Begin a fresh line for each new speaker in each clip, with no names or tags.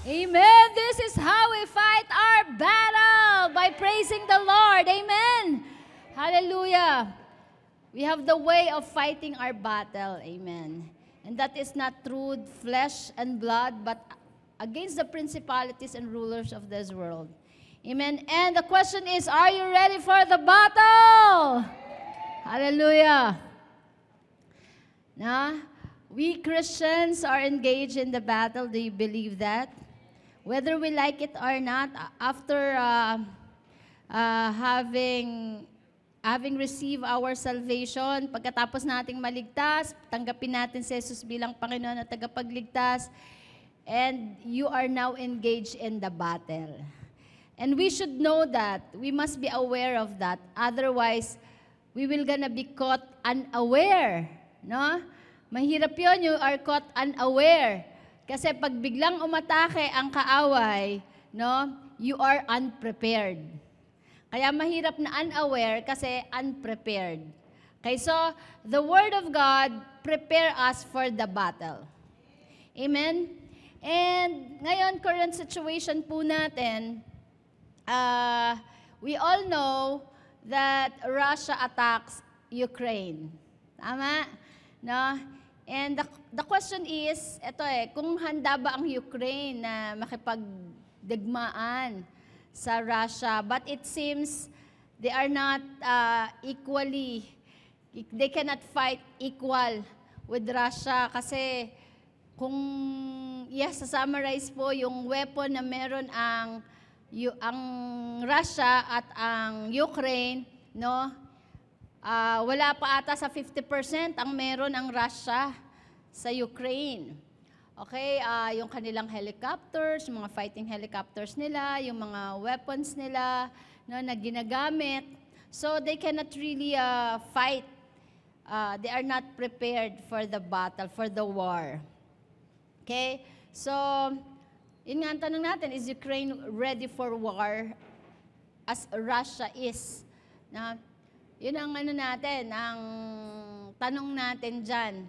Amen. This is how we fight our battle, by praising the Lord. Amen. Hallelujah. We have the way of fighting our battle. Amen. And that is not through flesh and blood, but against the principalities and rulers of this world. Amen. And the question is, are you ready for the battle? Hallelujah. Now, we Christians are engaged in the battle. Do you believe that? Whether we like it or not, after having received our salvation, pagkatapos nating maligtas, tanggapin natin si Jesus bilang Panginoon at tagapagligtas, and you are now engaged in the battle. And we should know that. We must be aware of that. Otherwise, we will gonna be caught unaware. No? Mahirap yun, you are caught unaware. Kasi pag biglang umatake ang kaaway, no, you are unprepared. Kaya mahirap na unaware kasi unprepared. Okay, so the Word of God prepare us for the battle. Amen? And ngayon, current situation po natin, we all know that Russia attacks Ukraine. Tama? No? And the question is, kung handa ba ang Ukraine na makipagdigmaan sa Russia, but it seems they are not they cannot fight equal with Russia kasi kung, sa-summarize po, yung weapon na meron ang Russia at ang Ukraine, no? Wala pa ata sa 50% ang meron ang Russia sa Ukraine. Okay, yung kanilang helicopters, yung mga fighting helicopters nila, yung mga weapons nila, no, na ginagamit. So they cannot really fight. They are not prepared for the battle, for the war. Okay, so yun nga ang tanong natin, is Ukraine ready for war as Russia is? Na, yun ang natin, ang tanong natin dyan.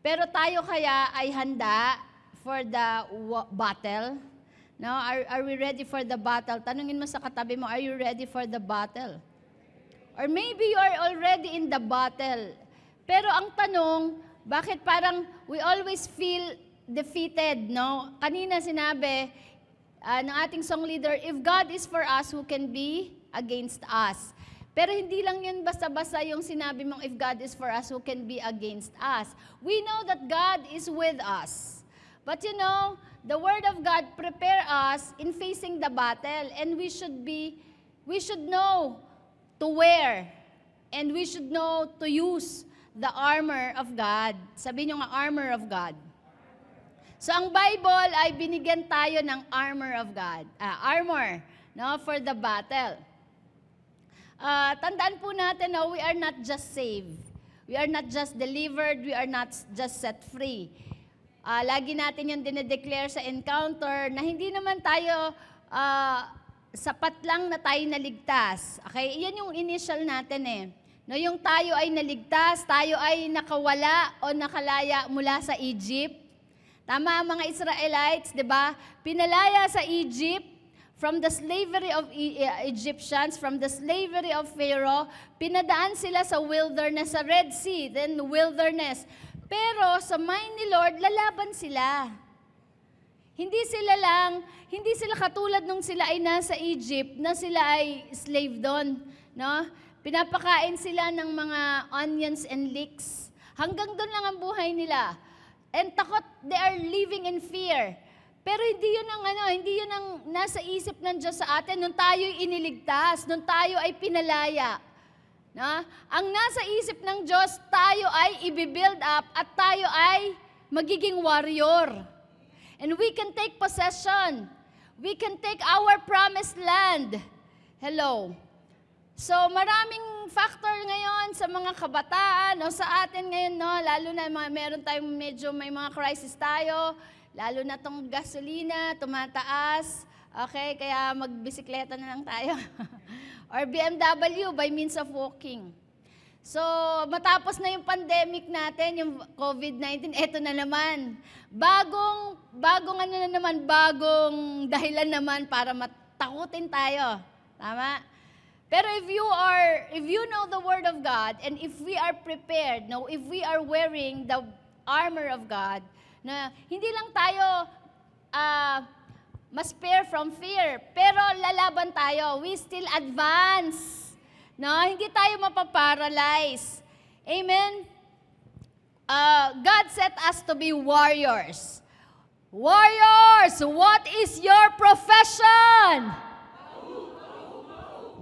Pero tayo kaya ay handa for the battle? No? Are we ready for the battle? Tanungin mo sa katabi mo, are you ready for the battle? Or maybe you are already in the battle. Pero ang tanong, bakit parang we always feel defeated, no? Kanina sinabi ng ating song leader, if God is for us, who can be against us? Pero hindi lang yun basta-basta yung sinabi mong, if God is for us, who can be against us? We know that God is with us. But you know, the Word of God prepare us in facing the battle, and we should know to wear, and we should know to use the armor of God. Sabihin nyo nga, armor of God. So ang Bible ay binigyan tayo ng armor of God. Armor, no, for the battle. Tandaan po natin, no, we are not just saved. We are not just delivered. We are not just set free. Lagi natin yung dinedeclare sa encounter na hindi naman tayo sapat lang na tayo naligtas. Okay? Yan yung initial natin eh. No, yung tayo ay naligtas, tayo ay nakawala o nakalaya mula sa Egypt. Tama ang mga Israelites, di ba? Pinalaya sa Egypt, from the slavery of Egyptians, from the slavery of Pharaoh, pinadaan sila sa wilderness, sa Red Sea, then wilderness. Pero sa mind ni Lord, lalaban sila. Hindi sila katulad nung sila ay nasa Egypt, na sila ay slave doon. No? Pinapakain sila ng mga onions and leeks. Hanggang doon lang ang buhay nila. And takot, they are living in fear. Pero hindi yun ang nasa isip ng Diyos sa atin nung tayo'y iniligtas, nung tayo ay pinalaya. Na? Ang nasa isip ng Diyos, tayo ay i-build up at tayo ay magiging warrior. And we can take possession. We can take our promised land. Hello. So maraming factor ngayon sa mga kabataan o sa atin ngayon, no? Lalo na meron tayong may mga crisis tayo. Lalo na tong gasolina, tumataas. Okay, kaya magbisikleta na lang tayo. Or BMW by means of walking. So, matapos na yung pandemic natin, yung COVID-19, eto na naman. Bagong dahilan naman para matakutin tayo. Tama? Pero if you know the Word of God, and if we are prepared, no, if we are wearing the armor of God, na hindi lang tayo ma-spare from fear, pero lalaban tayo. We still advance. No, hindi tayo mapaparalyze. Amen? God set us to be warriors. Warriors, what is your profession?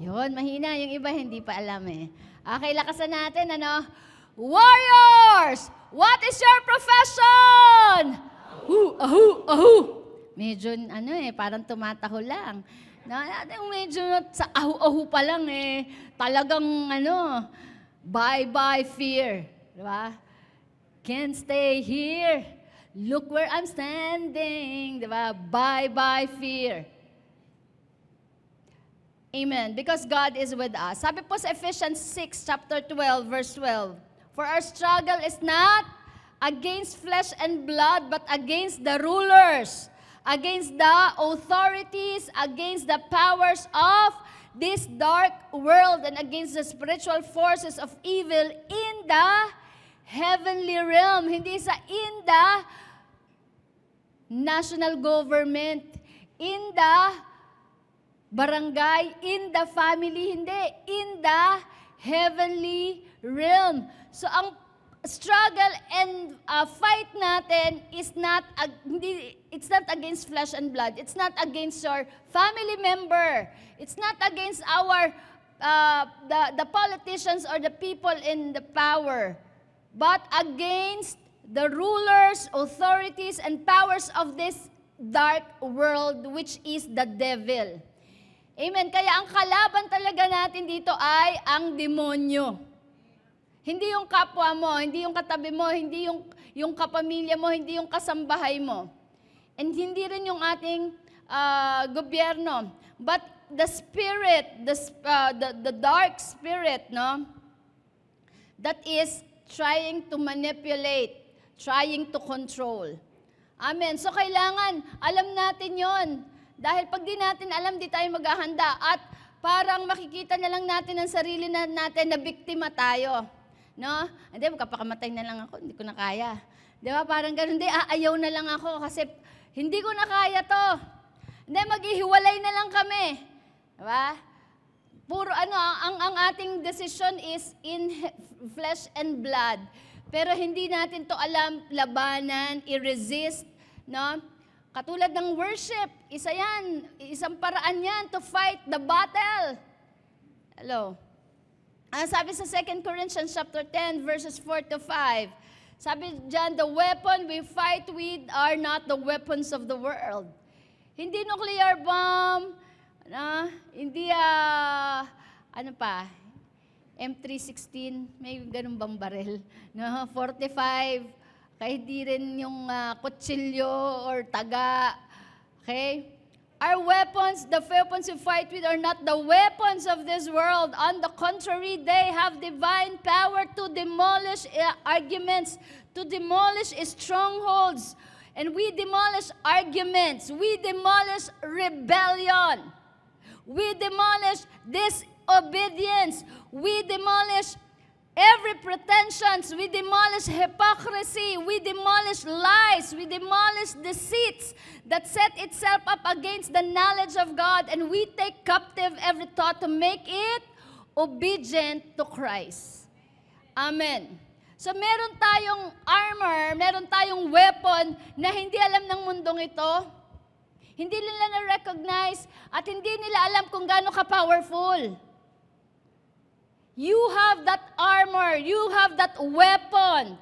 Yun, mahina. Yung iba hindi pa alam eh. Okay, lakasan natin, ano? Warriors, what is your profession? Ahu. Medyo, parang tumataho lang. Medyo sa ahu-ahu pa lang eh. Talagang, bye-bye fear. Diba? Can't stay here. Look where I'm standing. Diba? Bye-bye fear. Amen. Because God is with us. Sabi po sa Ephesians 6, chapter 12, verse 12. For our struggle is not against flesh and blood, but against the rulers, against the authorities, against the powers of this dark world, and against the spiritual forces of evil in the heavenly realm. Hindi sa in the national government, in the barangay, in the family, hindi. In the heavenly realm. So, ang struggle and fight natin is not, it's not against flesh and blood. It's not against your family member. It's not against our, the politicians or the people in the power. But against the rulers, authorities, and powers of this dark world, which is the devil. Amen. Kaya ang kalaban talaga natin dito ay ang demonyo. Hindi yung kapwa mo, hindi yung katabi mo, hindi yung kapamilya mo, hindi yung kasambahay mo. And hindi rin yung ating gobyerno. But the spirit, the dark spirit, no? That is trying to manipulate, trying to control. Amen. So kailangan, alam natin yon. Dahil pag di natin alam, di tayo maghahanda. At parang makikita na lang natin ang sarili natin na biktima tayo. No? Hindi, magkapakamatay na lang ako, hindi ko na kaya. Di ba? Parang ganun, hindi, ayaw na lang ako kasi hindi ko na kaya to. Hindi, maghihiwalay na lang kami. Di ba? Puro ang ating decision is in flesh and blood. Pero hindi natin to alam, labanan, i-resist, no? Katulad ng worship, isa yan, isang paraan yan to fight the battle. Hello. Sabi sa 2 Corinthians chapter 10, verses 4 to 5, sabi dyan, the weapon we fight with are not the weapons of the world. Hindi nuclear bomb, hindi, M316, may ganun bang baril, 45, kahit di rin yung kutsilyo or taga, okay? Our weapons, the weapons we fight with are not the weapons of this world. On the contrary, they have divine power to demolish arguments, to demolish strongholds. And we demolish arguments. We demolish rebellion. We demolish disobedience. We demolish every pretensions. We demolish hypocrisy. We demolish lies. We demolish deceits that set itself up against the knowledge of God. And we take captive every thought to make it obedient to Christ. Amen. So meron tayong armor, meron tayong weapon na hindi alam ng mundong ito. Hindi nila na-recognize at hindi nila alam kung gaano ka-powerful. You have that armor. You have that weapon.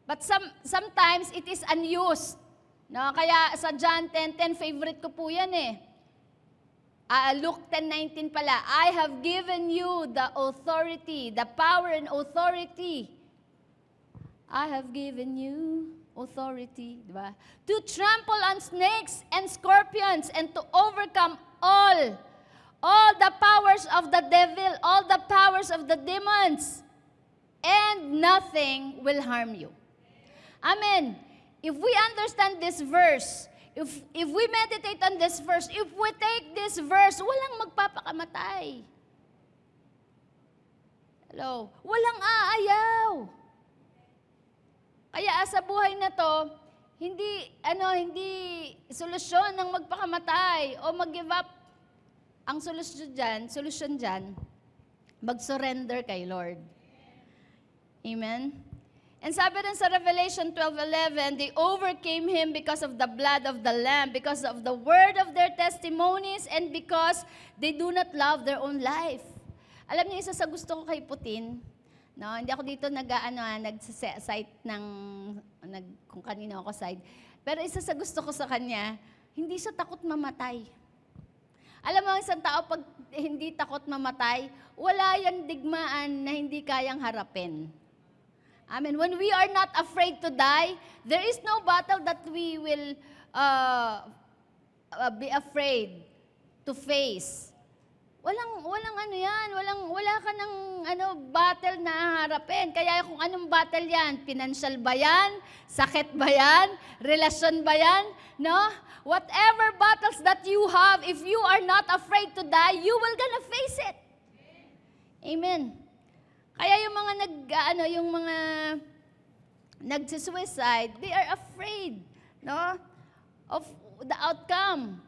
But sometimes it is unused. No? Kaya sa John 10:10, favorite ko po yan eh. Luke 10:19 pala, I have given you the authority, the power and authority. I have given you authority, di ba? To trample on snakes and scorpions and to overcome all the powers of the devil, all the powers of the demons. and nothing will harm you. Amen. If we understand this verse, if we meditate on this verse, if we take this verse, walang magpapakamatay. Hello? Walang aayaw. Kaya sa buhay na to, hindi solusyon ng magpakamatay o mag-give up. Ang solusyon dyan, mag-surrender kay Lord. Amen? And sabi rin sa Revelation 12:11, they overcame him because of the blood of the Lamb, because of the word of their testimonies, and because they do not love their own life. Alam niyo, isa sa gusto ko kay Putin, no, hindi ako dito nag-cite ng kung kanino ako side. Pero isa sa gusto ko sa kanya, hindi siya takot mamatay. Alam mo, isang tao pag hindi takot mamatay, wala yang digmaan na hindi kayang harapin. Amen. When we are not afraid to die, there is no battle that we will be afraid to face. Wala ka ng battle na harapin. Kaya kung anong battle yan, financial ba yan? Sakit ba yan? Relasyon ba yan? No? Whatever battles that you have, if you are not afraid to die, you will gonna face it. Amen. Kaya yung mga nagsuicide, they are afraid, no? Of the outcome.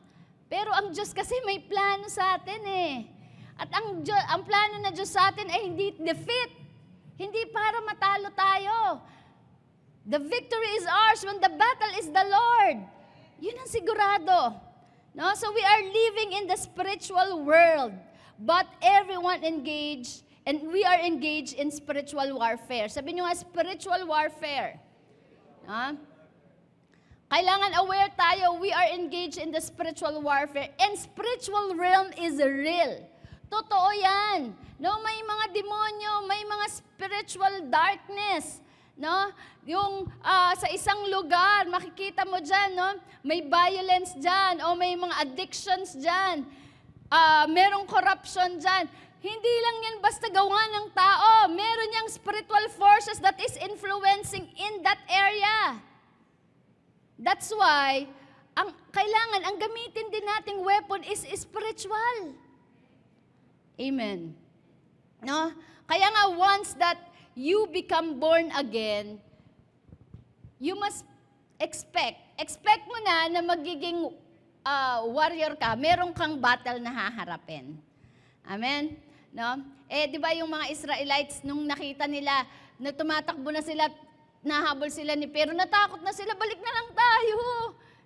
Pero ang Diyos kasi may plano sa atin eh. At ang plano na Diyos sa atin ay hindi defeat. Hindi para matalo tayo. The victory is ours when the battle is the Lord. Yun ang sigurado. No? So we are living in the spiritual world, but everyone engaged, and we are engaged in spiritual warfare. Sabi nyo nga, spiritual warfare. No? Kailangan aware tayo, we are engaged in the spiritual warfare. And spiritual realm is real. Totoo yan. No, may mga demonyo, may mga spiritual darkness. No? Yung sa isang lugar, makikita mo dyan, no? May violence dyan, o may mga addictions dyan. Merong corruption dyan. Hindi lang yan basta gawa ng tao. Meron yang spiritual forces that is influencing in that area. That's why, ang gamitin din nating weapon is spiritual. Amen. No? Kaya nga, once that you become born again, you must expect mo na magiging warrior ka, meron kang battle na haharapin. Amen? No? Di ba yung mga Israelites, nung nakita nila, na tumatakbo na sila, nahabol sila ni pero natakot na sila, balik na lang tayo.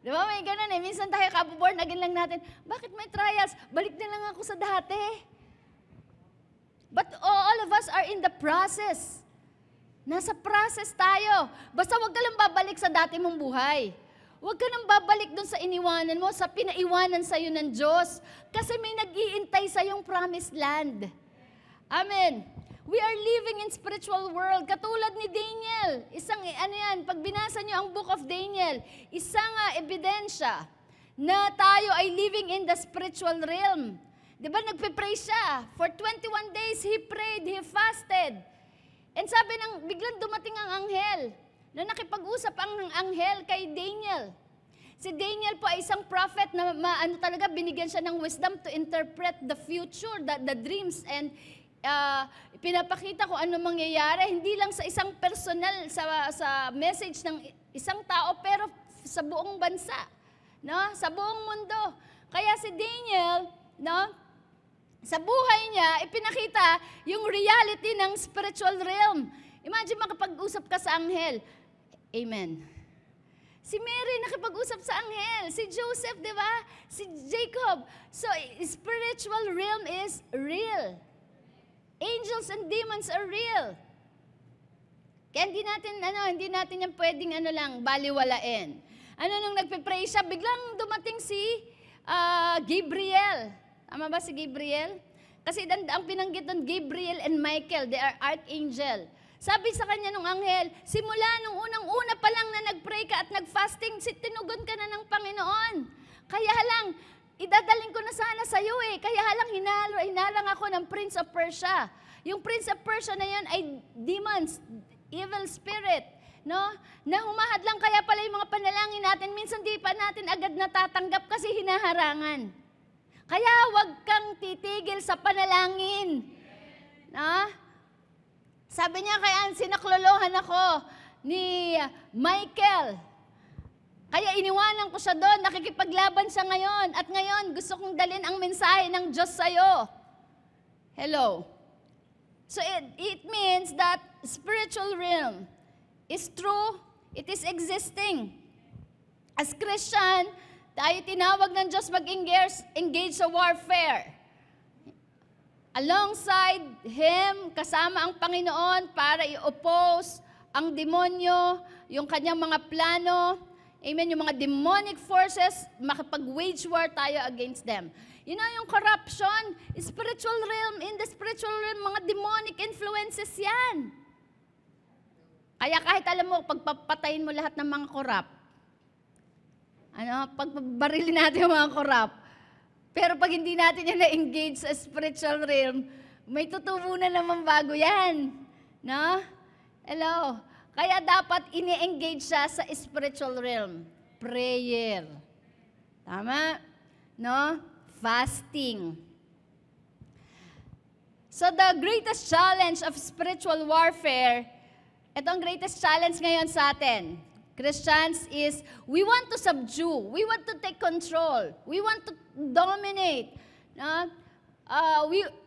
Di ba? May ganun eh. Minsan tayo kaborn again lang natin, bakit may trials? Balik na lang ako sa dati. But all of us are in the process. Nasa process tayo. Basta wag ka lang babalik sa dati mong buhay. Huwag ka nang babalik dun sa iniwanan mo, sa pinaiwanan sa'yo ng Diyos. Kasi may nag-iintay sa'yong promised land. Amen. We are living in spiritual world. Katulad ni Daniel. Pag binasa nyo ang book of Daniel, isang ebidensya na tayo ay living in the spiritual realm. Di ba nagpe-pray siya? For 21 days, he prayed, he fasted. And sabi biglang dumating ang anghel. Na nakipag-usap ang anghel kay Daniel. Si Daniel po ay isang prophet na talaga binigyan siya ng wisdom to interpret the future, the dreams, and pinapakita ko ano mangyayari, hindi lang sa isang personal, sa message ng isang tao, pero sa buong bansa, no? Sa buong mundo. Kaya si Daniel, no? Sa buhay niya, ipinakita yung reality ng spiritual realm. Imagine makapag-usap ka sa anghel. Amen. Si Mary nakipag-usap sa anghel. Si Joseph, di ba? Si Jacob. So, spiritual realm is real. Angels and demons are real. Kaya hindi natin yan pwedeng baliwalain. Nung nagpe-pray siya, biglang dumating si Gabriel. Tama ba si Gabriel? Kasi ang pinanggit doon, Gabriel and Michael, they are archangel. Sabi sa kanya nung anghel, simula nung unang-una pa lang na nag-pray ka at nag-fasting, tinugon ka na ng Panginoon. Kaya lang, idadaling ko na sana sa iyo eh. Kaya lang hinalang ako ng Prince of Persia. Yung prince of Persia na yan ay demons, evil spirit, no? Na humahadlang kaya pala yung mga panalangin natin, minsan di pa natin agad natatanggap kasi hinaharangan. Kaya wag kang titigil sa panalangin. No? Sabi niya, kaya sinaklolohan ako ni Michael. Kaya iniwanan ko siya doon, nakikipaglaban siya ngayon. At ngayon, gusto kong dalhin ang mensahe ng Diyos sa'yo. Hello. So it means that spiritual realm is true, it is existing. As Christian, tayo tinawag ng Diyos mag-engage sa warfare. Alongside Him, kasama ang Panginoon para i-oppose ang demonyo, yung kanyang mga plano, amen, yung mga demonic forces, makapag-wage war tayo against them. You know, yung corruption, spiritual realm, in the spiritual realm, mga demonic influences yan. Kaya kahit alam mo, pagpapatayin mo lahat ng mga korap, pagbarilin natin yung mga korap, pero pag hindi natin yan na-engage sa spiritual realm, may tutubo na naman bago yan. No? Hello? Kaya dapat ini-engage siya sa spiritual realm. Prayer. Tama? No? Fasting. So the greatest challenge of spiritual warfare, ito ang greatest challenge ngayon sa atin, Christians, is we want to subdue, we want to take control, we want to dominate,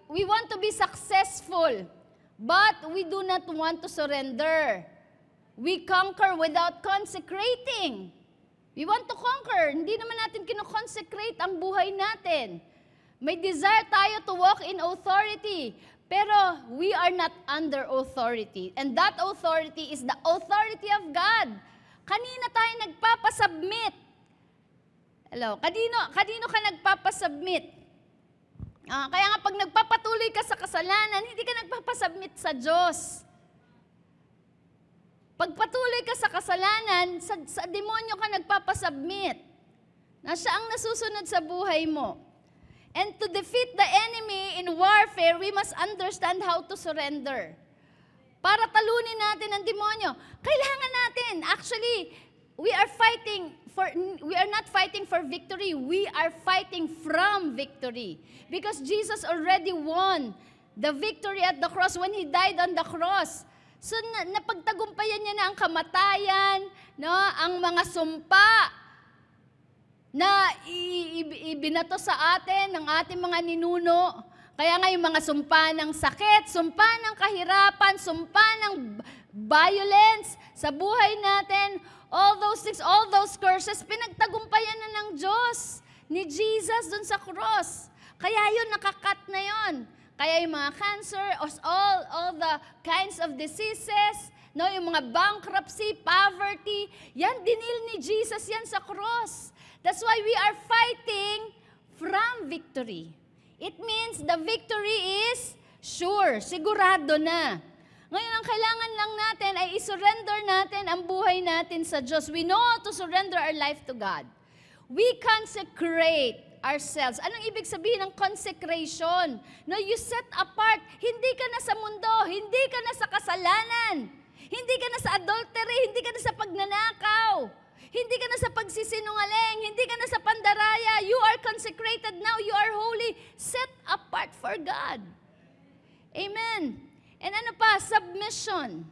we want to be successful, but we do not want to surrender. We conquer without consecrating. We want to conquer. Hindi naman natin kinoconsecrate ang buhay natin. May desire tayo to walk in authority, pero we are not under authority. And that authority is the authority of God. Kanina tayo nagpapasubmit. Hello? Kanino ka nagpapasubmit? Kaya nga pag nagpapatuloy ka sa kasalanan, hindi ka nagpapasubmit sa Diyos. Pag patuloy ka sa kasalanan, sa demonyo ka nagpapasubmit. Na siya ang nasusunod sa buhay mo. And to defeat the enemy in warfare, we must understand how to surrender. Para talunin natin ang demonyo. Kailangan natin. Actually, we are not fighting for victory. We are fighting from victory. Because Jesus already won the victory at the cross when He died on the cross. So, napagtagumpayan niya na ang kamatayan, no? Ang mga sumpa na ibinato sa atin ng ating mga ninuno. Kaya nga yung mga sumpa ng sakit, sumpa ng kahirapan, sumpa ng violence sa buhay natin, all those things, all those curses, pinagtagumpayan na ng Diyos, ni Jesus dun sa cross. Kaya yun, nakakat na yun. Kaya yung mga cancer, all the kinds of diseases, no, yung mga bankruptcy, poverty, yan dinil ni Jesus yan sa cross. That's why we are fighting from victory. It means the victory is sure, sigurado na. Ngayon, ang kailangan lang natin ay isurrender natin ang buhay natin sa Diyos. We know how to surrender our life to God. We consecrate ourselves. Anong ibig sabihin ng consecration? No, you set apart. Hindi ka na sa mundo, hindi ka na sa kasalanan, hindi ka na sa adultery, hindi ka na sa pagnanakaw. Hindi ka na sa pagsisinungaling, hindi ka na sa pandaraya. You are consecrated now, you are holy, set apart for God. Amen. And ano pa? Submission.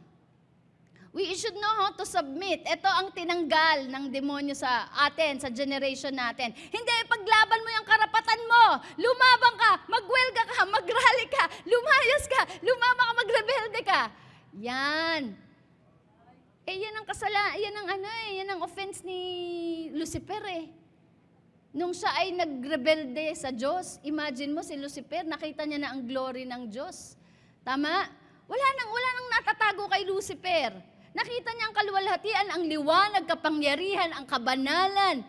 We should know how to submit. Ito ang tinanggal ng demonyo sa atin, sa generation natin. Hindi, paglaban mo yung karapatan mo. Lumabang ka, magwelga ka, magrally ka, lumayas ka, lumama ka, magrebelde ka. Yan. Yan ang yan ang offense ni Lucifer Nung siya ay nagrebelde sa Diyos, imagine mo si Lucifer, nakita niya na ang glory ng Diyos. Tama? Wala nang natatago kay Lucifer. Nakita niya ang kaluwalhatian, ang liwanag, kapangyarihan, ang kabanalan.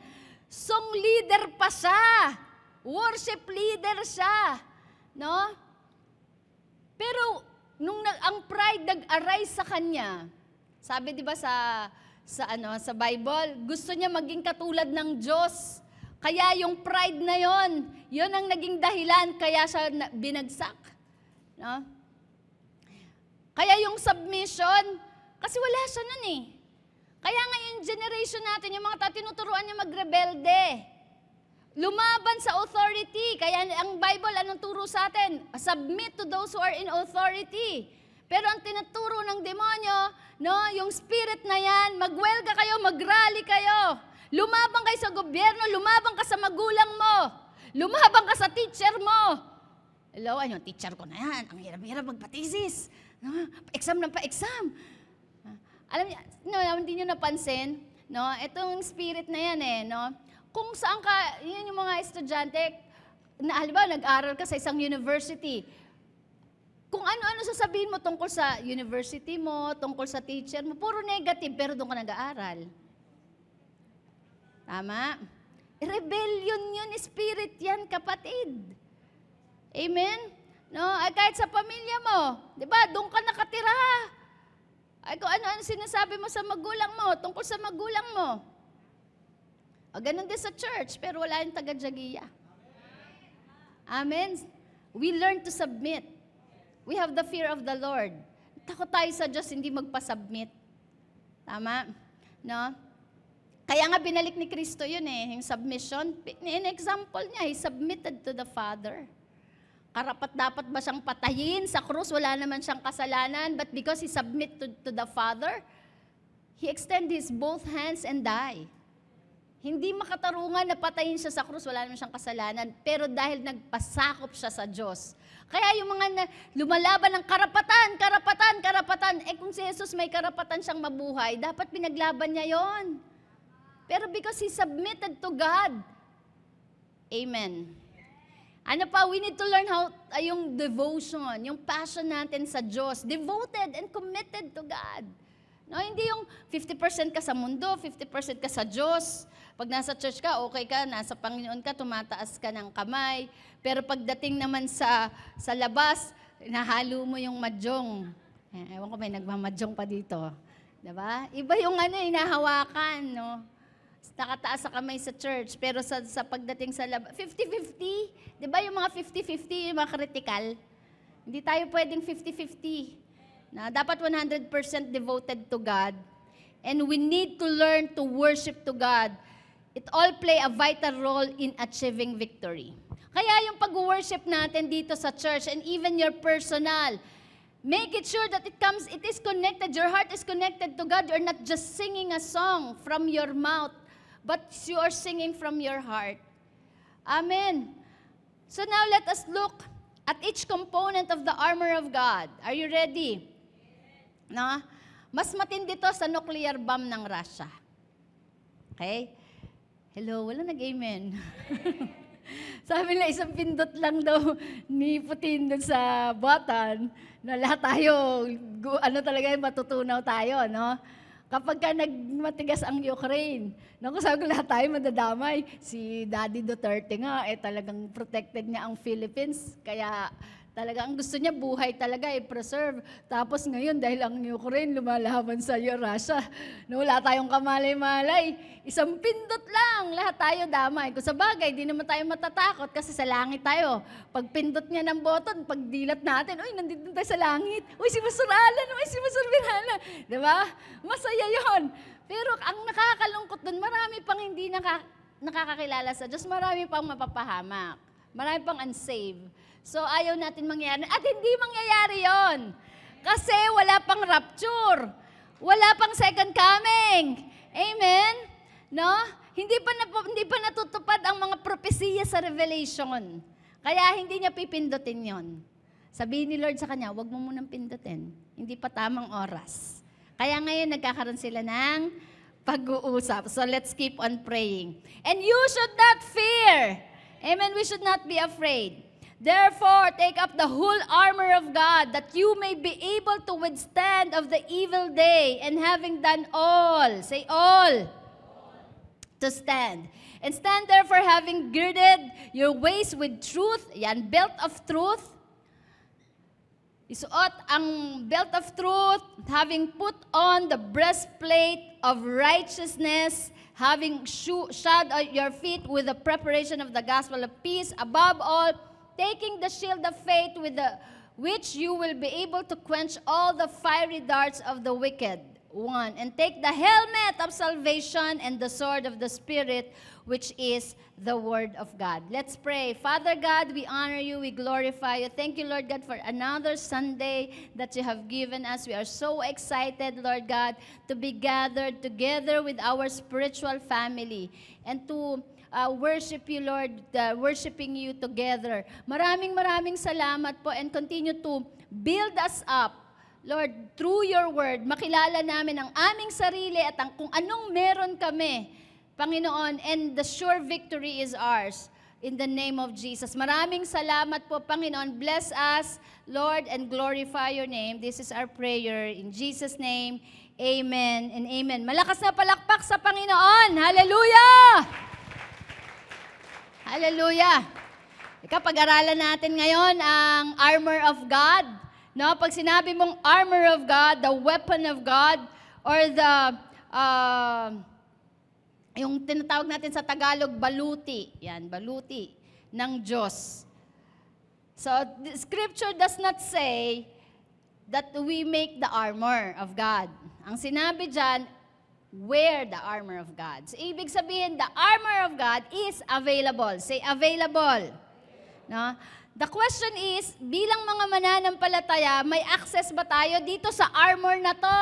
Song leader pa siya. Worship leader siya. No? Pero nung ang pride nag-arise sa kanya, sabi 'di ba sa Bible, gusto niya maging katulad ng Diyos. Kaya yung pride na yon ang naging dahilan kaya siya binagsak. No? Kaya yung submission, kasi wala siya nun eh. Kaya nga yung generation natin, yung mga tinuturuan niya magrebelde. Lumaban sa authority. Kaya ang Bible, anong turo sa atin? Submit to those who are in authority. Pero ang tinuturo ng demonyo, no, yung spirit na yan, magwelga kayo, magrally kayo. Lumabang kayo sa gobyerno, lumabang ka sa magulang mo. Lumabang ka sa teacher mo. Hello, ano, teacher ko na yan. Ang hirap-hirap magpatisis. No, pa-exam ng pa-exam. Alam niyo, no, hindi niyo napansin, no, itong spirit na yan eh, no, kung saan ka, yun yung mga estudyante, na halimbawa, nag-aral ka sa isang university, kung ano-ano sasabihin mo tungkol sa university mo, tungkol sa teacher mo, puro negative, pero doon ka nag-aaral. Tama? Rebellion yun, spirit yan, kapatid. Amen? No, ay kahit sa pamilya mo, di ba, doon ka nakatira. Ay kung ano-ano sinasabi mo sa magulang mo, tungkol sa magulang mo. O ganun din sa church, pero wala yung taga-Jagiya. Amen? We learn to submit. We have the fear of the Lord. Takot tayo sa Diyos, hindi magpa-submit. Tama? No? Kaya nga binalik ni Kristo yun eh, yung submission. In example niya, he submitted to the Father. Karapat dapat ba siyang patayin sa krus? Wala naman siyang kasalanan. But because he submitted to the Father, he extended his both hands and died. Hindi makatarungan na patayin siya sa krus, wala naman siyang kasalanan. Pero dahil nagpasakop siya sa Diyos. Kaya yung mga lumalaban ng karapatan, eh kung si Jesus may karapatan siyang mabuhay, dapat pinaglaban niya yon. Pero because he submitted to God. Amen. Ano pa, we need to learn how, yung devotion, yung passion natin sa Diyos. Devoted and committed to God. No, hindi yung 50% ka sa mundo, 50% ka sa Diyos. Pag nasa church ka, okay ka, nasa Panginoon ka, tumataas ka ng kamay. Pero pagdating naman sa labas, nahalo mo yung madyong. Ewan ko, may nagmamadyong pa dito. Diba? Iba yung hinahawakan, no? Nakataas sa kamay sa church, pero sa pagdating sa labas, 50-50. Diba yung mga 50-50, yung mga critical? Hindi tayo pwedeng 50-50. Na dapat 100% devoted to God. And we need to learn to worship to God. It all play a vital role in achieving victory. Kaya yung pag-worship natin dito sa church and even your personal, make it sure that it is connected, your heart is connected to God. You're not just singing a song from your mouth, but you are singing from your heart. Amen. So now let us look at each component of the armor of God. Are you ready? No? Mas matindi to sa nuclear bomb ng Russia. Okay? Hello, wala nag-amen. Sabi nila, isang pindot lang daw ni Putin dun sa button na lahat tayo, talaga matutunaw tayo, no? Kapag ka nagmatigas ang Ukraine, naku, sabi ko lahat tayo madadamay. Si Daddy Duterte nga, talagang protected niya ang Philippines. Kaya talagang gusto niya buhay talaga i-preserve. Tapos ngayon, dahil ang Ukraine lumalaban sa Russia, no, wala tayong kamalay-malay. Isang pindot lang, lahat tayo damay. Kung sa bagay, di naman tayo matatakot kasi sa langit tayo. Pag pindot niya ng button, pag dilat natin, uy, nandito tayo sa langit. Uy, si Pastor Alan, uy, si Pastor Birhana. Diba? Masaya yon. Pero ang nakakalungkot dun, marami pang hindi nakakakilala sa Diyos, marami pang mapapahamak. Marami pang unsaved. So, ayaw natin mangyari. At hindi mangyayari yon. Kasi wala pang rapture. Wala pang second coming. Amen? No? Hindi pa natutupad ang mga propesiya sa Revelation. Kaya hindi niya pipindutin yon. Sabihin ni Lord sa kanya, huwag mo munang pindutin. Hindi pa tamang oras. Kaya ngayon nagkakaroon sila ng pag-uusap. So, let's keep on praying. And you should not fear. Amen? We should not be afraid. Therefore, take up the whole armor of God, that you may be able to withstand of the evil day, and having done all, say all, to stand. And stand therefore, having girded your waist with truth, yan, belt of truth. Isuot ang belt of truth, having put on the breastplate of righteousness, having shod your feet with the preparation of the gospel of peace, above all, taking the shield of faith which you will be able to quench all the fiery darts of the wicked one, and take the helmet of salvation and the sword of the Spirit, which is the Word of God. Let's pray. Father God, we honor you, we glorify you. Thank you, Lord God, for another Sunday that you have given us. We are so excited, Lord God, to be gathered together with our spiritual family and to worship you, Lord, worshiping you together. Maraming salamat po, and continue to build us up, Lord, through your word. Makilala namin ang aming sarili at kung anong meron kami, Panginoon, and the sure victory is ours. In the name of Jesus. Maraming salamat po, Panginoon. Bless us, Lord, and glorify your name. This is our prayer. In Jesus' name, amen and amen. Malakas na palakpak sa Panginoon. Hallelujah! Hallelujah! Pag-aralan natin ngayon ang armor of God. No, pag sinabi mong armor of God, the weapon of God, or yung tinatawag natin sa Tagalog, baluti. Yan, baluti ng Diyos. So, the scripture does not say that we make the armor of God. Ang sinabi dyan, wear the armor of God. So, ibig sabihin, the armor of God is available. Say, available. No? The question is, bilang mga mananampalataya, may access ba tayo dito sa armor na to?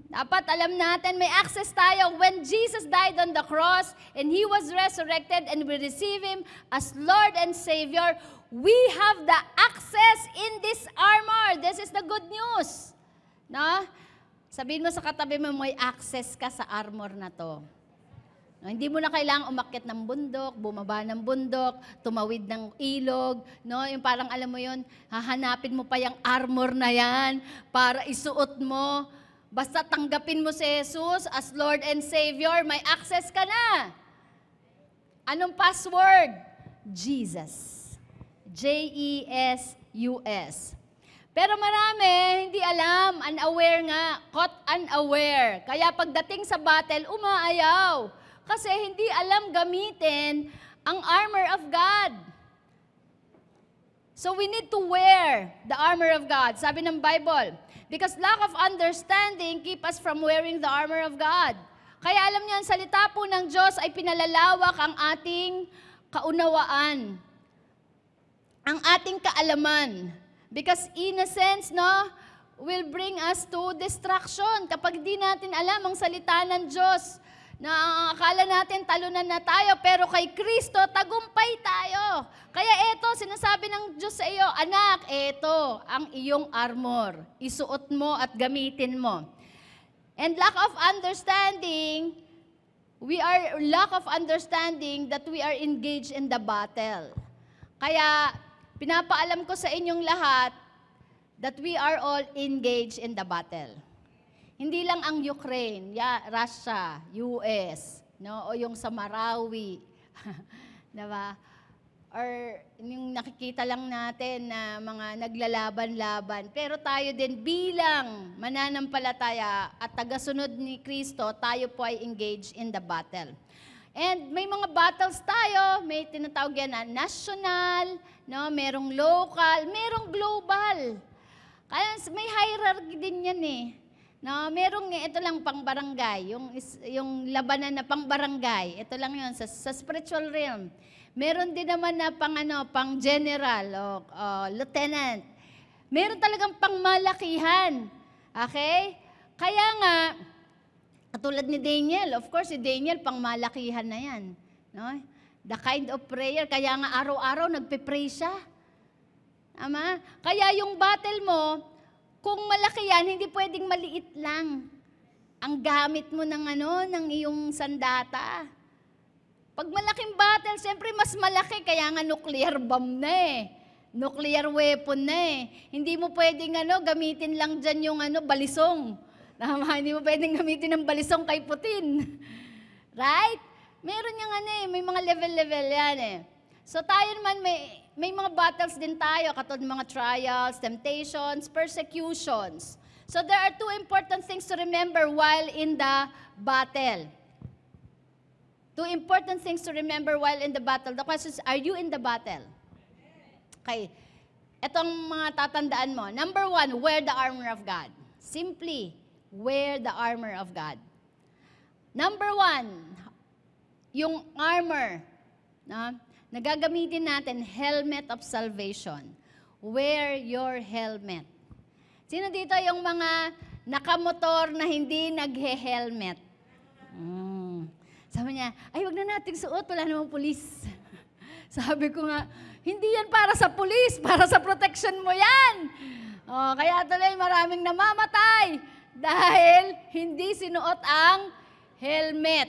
Dapat alam natin, may access tayo. When Jesus died on the cross and He was resurrected and we receive Him as Lord and Savior, we have the access in this armor. This is the good news. No? Sabihin mo sa katabi mo, may access ka sa armor na to. No, hindi mo na kailangang umakyat ng bundok, bumaba ng bundok, tumawid ng ilog, no? Yung parang alam mo yun, hahanapin mo pa yung armor na yan para isuot mo. Basta tanggapin mo si Jesus as Lord and Savior, may access ka na. Anong password? Jesus. J-E-S-U-S. Pero marami, hindi alam, unaware nga, caught unaware. Kaya pagdating sa battle, umaayaw. Kasi hindi alam gamitin ang armor of God. So we need to wear the armor of God. Sabi ng Bible, because lack of understanding keep us from wearing the armor of God. Kaya alam niyo, ang salita po ng Diyos ay pinalalawak ang ating kaunawaan, ang ating kaalaman. Because innocence, no, will bring us to distraction. Kapag di natin alam ang salita ng Diyos, na akala natin talunan na tayo, pero kay Kristo, tagumpay tayo. Kaya ito, sinasabi ng Diyos sa iyo, anak, ito ang iyong armor. Isuot mo at gamitin mo. And lack of understanding that we are engaged in the battle. Kaya, pinapaalam ko sa inyong lahat that we are all engaged in the battle. Hindi lang ang Ukraine, Russia, US, no, o yung sa Marawi, diba? Or yung nakikita lang natin na mga naglalaban-laban. Pero tayo din bilang mananampalataya at tagasunod ni Kristo, tayo po ay engaged in the battle. And may mga battles tayo, may tinatawag yan na national, no, merong local, merong global. Kaya may hierarchy din yan eh. No, merong ito lang pang barangay, yung labanan na pang barangay. Ito lang 'yon sa spiritual realm. Meron din naman na pang general o lieutenant. Meron talagang pang malakihan. Okay? Kaya nga katulad ni Daniel, of course si Daniel pang malakihan na 'yan, no? The kind of prayer, kaya nga araw-araw nagpe-pray siya. Tama? Kaya yung battle mo, kung malaki yan, hindi pwedeng maliit lang ang gamit mo ng iyong sandata. Pag malaking battle, siyempre mas malaki, kaya nga nuclear bomb na eh. Nuclear weapon na eh. Hindi mo pwedeng gamitin lang dyan yung balisong. Tama, hindi mo pwedeng gamitin ng balisong kay Putin. Right? Meron yung may mga level-level yan eh. So tayo naman may mga battles din tayo, katulad mga trials, temptations, persecutions. So there are two important things to remember while in the battle. Two important things to remember while in the battle. The question is, are you in the battle? Okay. Etong mga tatandaan mo. Number 1, wear the armor of God. Simply, wear the armor of God. Number 1, yung armor na gagamitin natin, helmet of salvation. Wear your helmet. Sino dito yung mga nakamotor na hindi naghe-helmet? Sabi niya, ay wag na nating suot, wala namang pulis. Sabi ko nga, hindi yan para sa pulis, para sa protection mo yan. Kaya tuloy maraming namamatay dahil hindi sinuot ang helmet.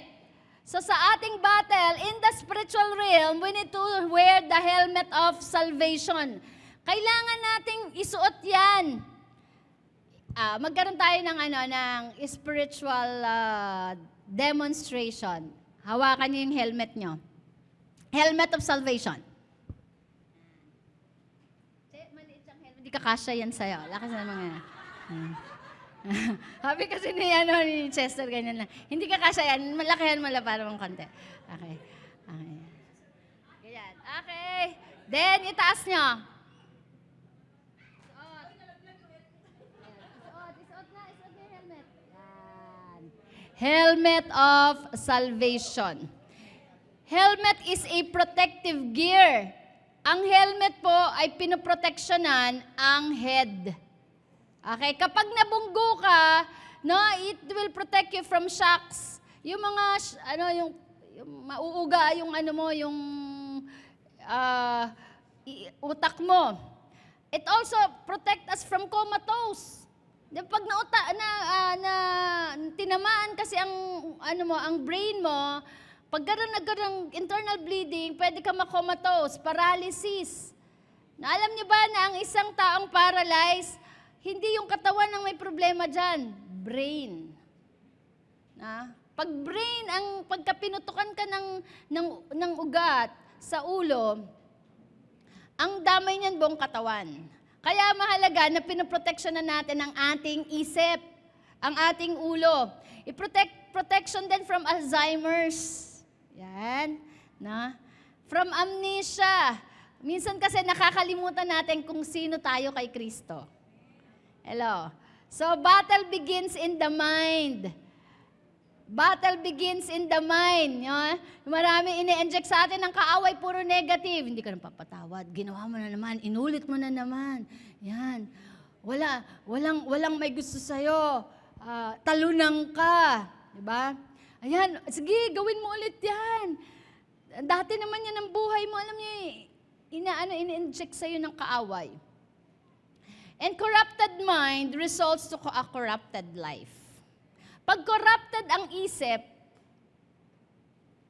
So sa ating battle, in the spiritual realm, we need to wear the helmet of salvation. Kailangan nating isuot yan. Magkaroon tayo ng spiritual demonstration. Hawakan niyo yung helmet niyo. Helmet of salvation. Maliit siyang helmet. Hindi kakasya yan sa'yo. Lakas na mga Habi kasi ni Chester, ganyan lang. Hindi kakasya yan. Malakihan mo lang para mong konti. Okay. Ganyan. Okay. Then, itaas niyo. Isuot na yung helmet. Yan. Helmet of salvation. Helmet is a protective gear. Ang helmet po ay pinoproteksyonan ang head. Okay, kapag nabunggo ka, it will protect you from shocks. Yung mga yung mauuga yung yung utak mo. It also protect us from comatose. Pag tinamaan kasi ang brain mo, pag nagkaroon ng internal bleeding, pwede ka makomatose, paralysis. Alam niyo ba na ang isang taong paralyzed, hindi yung katawan ang may problema dyan, brain. Pag brain, pagka pinutukan ka ng ugat sa ulo, ang damay niyan buong katawan. Kaya mahalaga na pinoproteksyonan natin ang ating isip, ang ating ulo. Protection din from Alzheimer's. Yan. From amnesia. Minsan kasi nakakalimutan natin kung sino tayo kay Kristo. Hello. So, battle begins in the mind. Battle begins in the mind. Marami ini-inject sa atin ng kaaway, puro negative. Hindi ka napapatawad. Ginawa mo na naman. Inulit mo na naman. Yan. Walang may gusto sa'yo. Talunan ka. Diba? Ayan. Sige, gawin mo ulit yan. Dati naman yan ang buhay mo. Alam niyo, ini-inject sa'yo ng kaaway. And corrupted mind results to a corrupted life. Pag corrupted ang isip,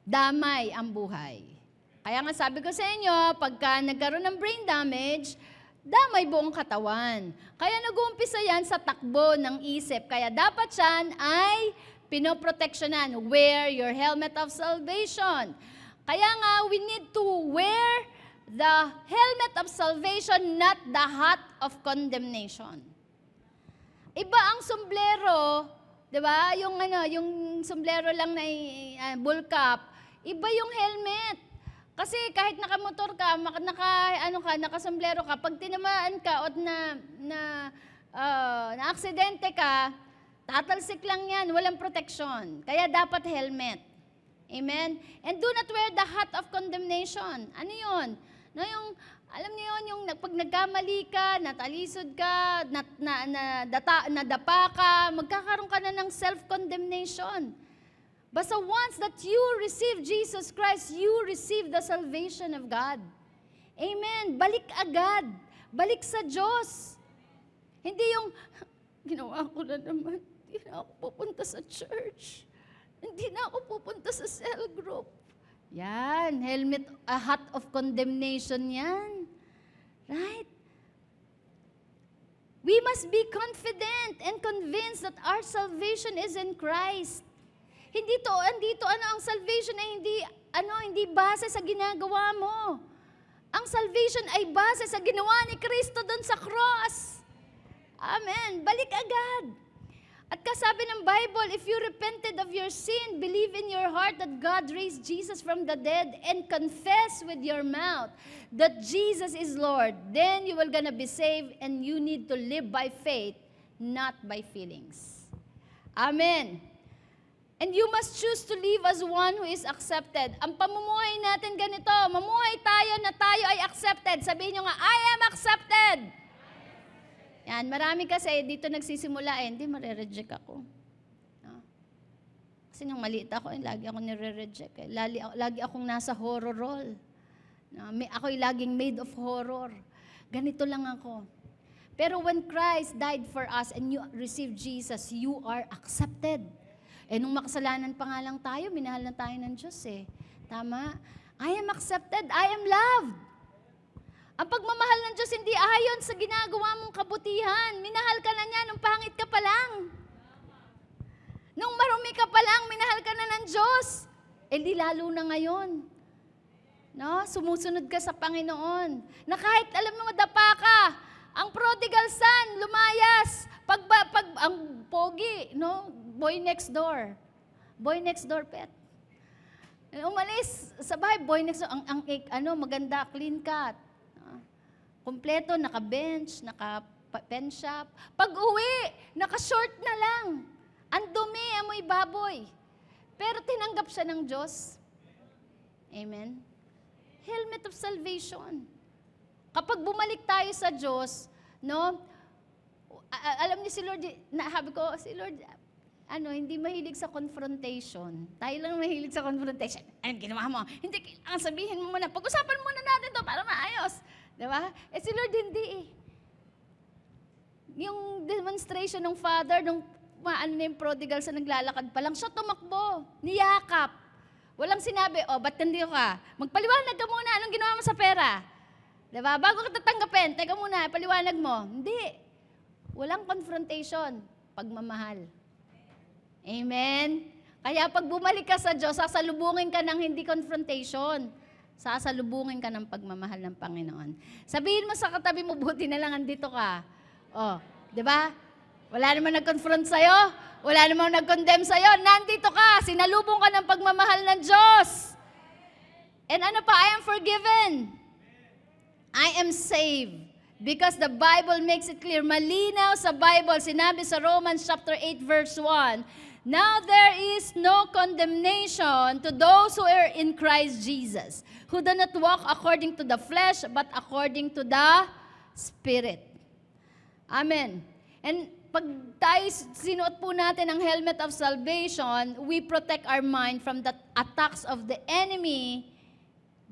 damay ang buhay. Kaya nga sabi ko sa inyo, pagka nagkaroon ng brain damage, damay buong katawan. Kaya nag-uumpisa yan sa takbo ng isip. Kaya dapat yan ay pinoproteksyonan. Wear your helmet of salvation. Kaya nga, we need to wear the helmet of salvation, not the hat of condemnation. Iba ang sombrero, 'di ba? Yung sombrero lang na bull cap. Iba yung helmet. Kasi kahit nakamotor ka, nakasombrero ka, pag tinamaan ka o na aksidente ka, tatalsik lang 'yan, walang protection. Kaya dapat helmet. Amen? And do not wear the hat of condemnation. Ano 'yun? Alam niyo yun, yung pag nagkamali ka, natalisod ka, nadapa ka, magkakaroon ka na ng self-condemnation. Basta once that you receive Jesus Christ, you receive the salvation of God. Amen. Balik agad. Balik sa Diyos. Hindi yung, ginawa ko na naman, hindi na ako pupunta sa church. Hindi na ako pupunta sa cell group. Yan, helmet, a hat of condemnation yan. Right? We must be confident and convinced that our salvation is in Christ. Andito ang salvation ay hindi base sa ginagawa mo. Ang salvation ay base sa ginawa ni Kristo doon sa cross. Amen. Balik agad. At kasabi ng Bible, if you repented of your sin, believe in your heart that God raised Jesus from the dead, and confess with your mouth that Jesus is Lord, then you will gonna be saved, and you need to live by faith, not by feelings. Amen. And you must choose to live as one who is accepted. Ang pamumuhay natin ganito, mamuhay tayo na tayo ay accepted. Sabihin nyo nga, I am accepted. Yan, marami kasi dito nagsisimula hindi marereject ako. No? Kasi nung maliit ako, lagi ako nire-reject. Lagi akong nasa horror role. No? Ako'y laging made of horror. Ganito lang ako. Pero when Christ died for us and you received Jesus, you are accepted. Nung makasalanan pa nga lang tayo, minahal na tayo ng Diyos Tama? I am accepted. I am loved. Ang pagmamahal ng Diyos hindi ayon sa ginagawa mong kabutihan. Minahal ka na niya nung pangit ka pa lang. Nung marumi ka pa lang, minahal ka na ng Diyos. Di lalo na ngayon. No? Sumusunod ka sa Panginoon. Na kahit alam mo, dapa ka, ang prodigal son, lumayas. Ang pogi, no? Boy next door. Boy next door pet. Umalis sa bahay, boy next door. Maganda, clean cut. Kompleto, naka-bench, naka-pen shop. Pag-uwi, naka-short na lang. Ang dumi, amoy baboy. Pero tinanggap siya ng Diyos. Amen? Helmet of salvation. Kapag bumalik tayo sa Diyos, no, alam niyo si Lord, sabi ko, si Lord, hindi mahilig sa confrontation. Tayo lang mahilig sa confrontation. Anong ginawa mo? Hindi kailangan sabihin mo muna. Pag-usapan muna natin to para maayos. Diba? Si Lord hindi Yung demonstration ng Father, nung yung prodigal sa naglalakad pa lang, siya tumakbo, niyakap. Walang sinabi, ba't nandito ka? Magpaliwanag ka muna, anong ginawa mo sa pera? Diba? Bago ka tatanggapin, teka muna, paliwanag mo. Hindi. Walang confrontation, pagmamahal. Amen? Kaya pag bumalik ka sa Diyos, sasalubungin ka ng hindi confrontation. Sasalubungin ka ng pagmamahal ng Panginoon. Sabihin mo sa katabi mo, buti na lang andito ka. Di ba? Wala namang nag-confront sa'yo. Wala namang nag-condemn sa'yo. Nandito ka. Sinalubong ka ng pagmamahal ng Diyos. And I am forgiven. I am saved. Because the Bible makes it clear. Malinaw sa Bible. Sinabi sa Romans chapter 8 verse 1, now there is no condemnation to those who are in Christ Jesus, who do not walk according to the flesh, but according to the Spirit. Amen. And pag tayo sinuot po natin ang helmet of salvation, we protect our mind from the attacks of the enemy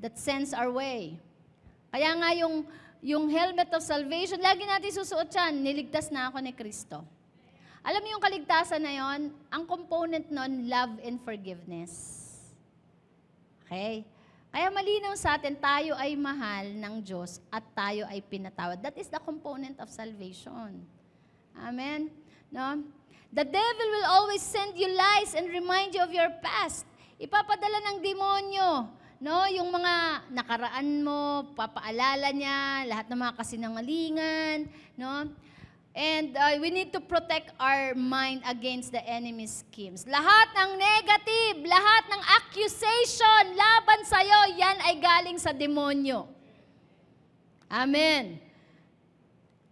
that sends our way. Kaya nga yung helmet of salvation, lagi natin susuot yan, niligtas na ako ni Kristo. Alam niyo yung kaligtasan na yon, ang component nun, love and forgiveness. Okay? Kaya malinaw sa atin, tayo ay mahal ng Diyos at tayo ay pinatawad. That is the component of salvation. Amen? No? The devil will always send you lies and remind you of your past. Ipapadala ng demonyo, no? Yung mga nakaraan mo, papaalala niya, lahat ng mga kasinungalingan, no? And we need to protect our mind against the enemy's schemes. Lahat ng negative, lahat ng accusation laban sa'yo, yan ay galing sa demonyo. Amen.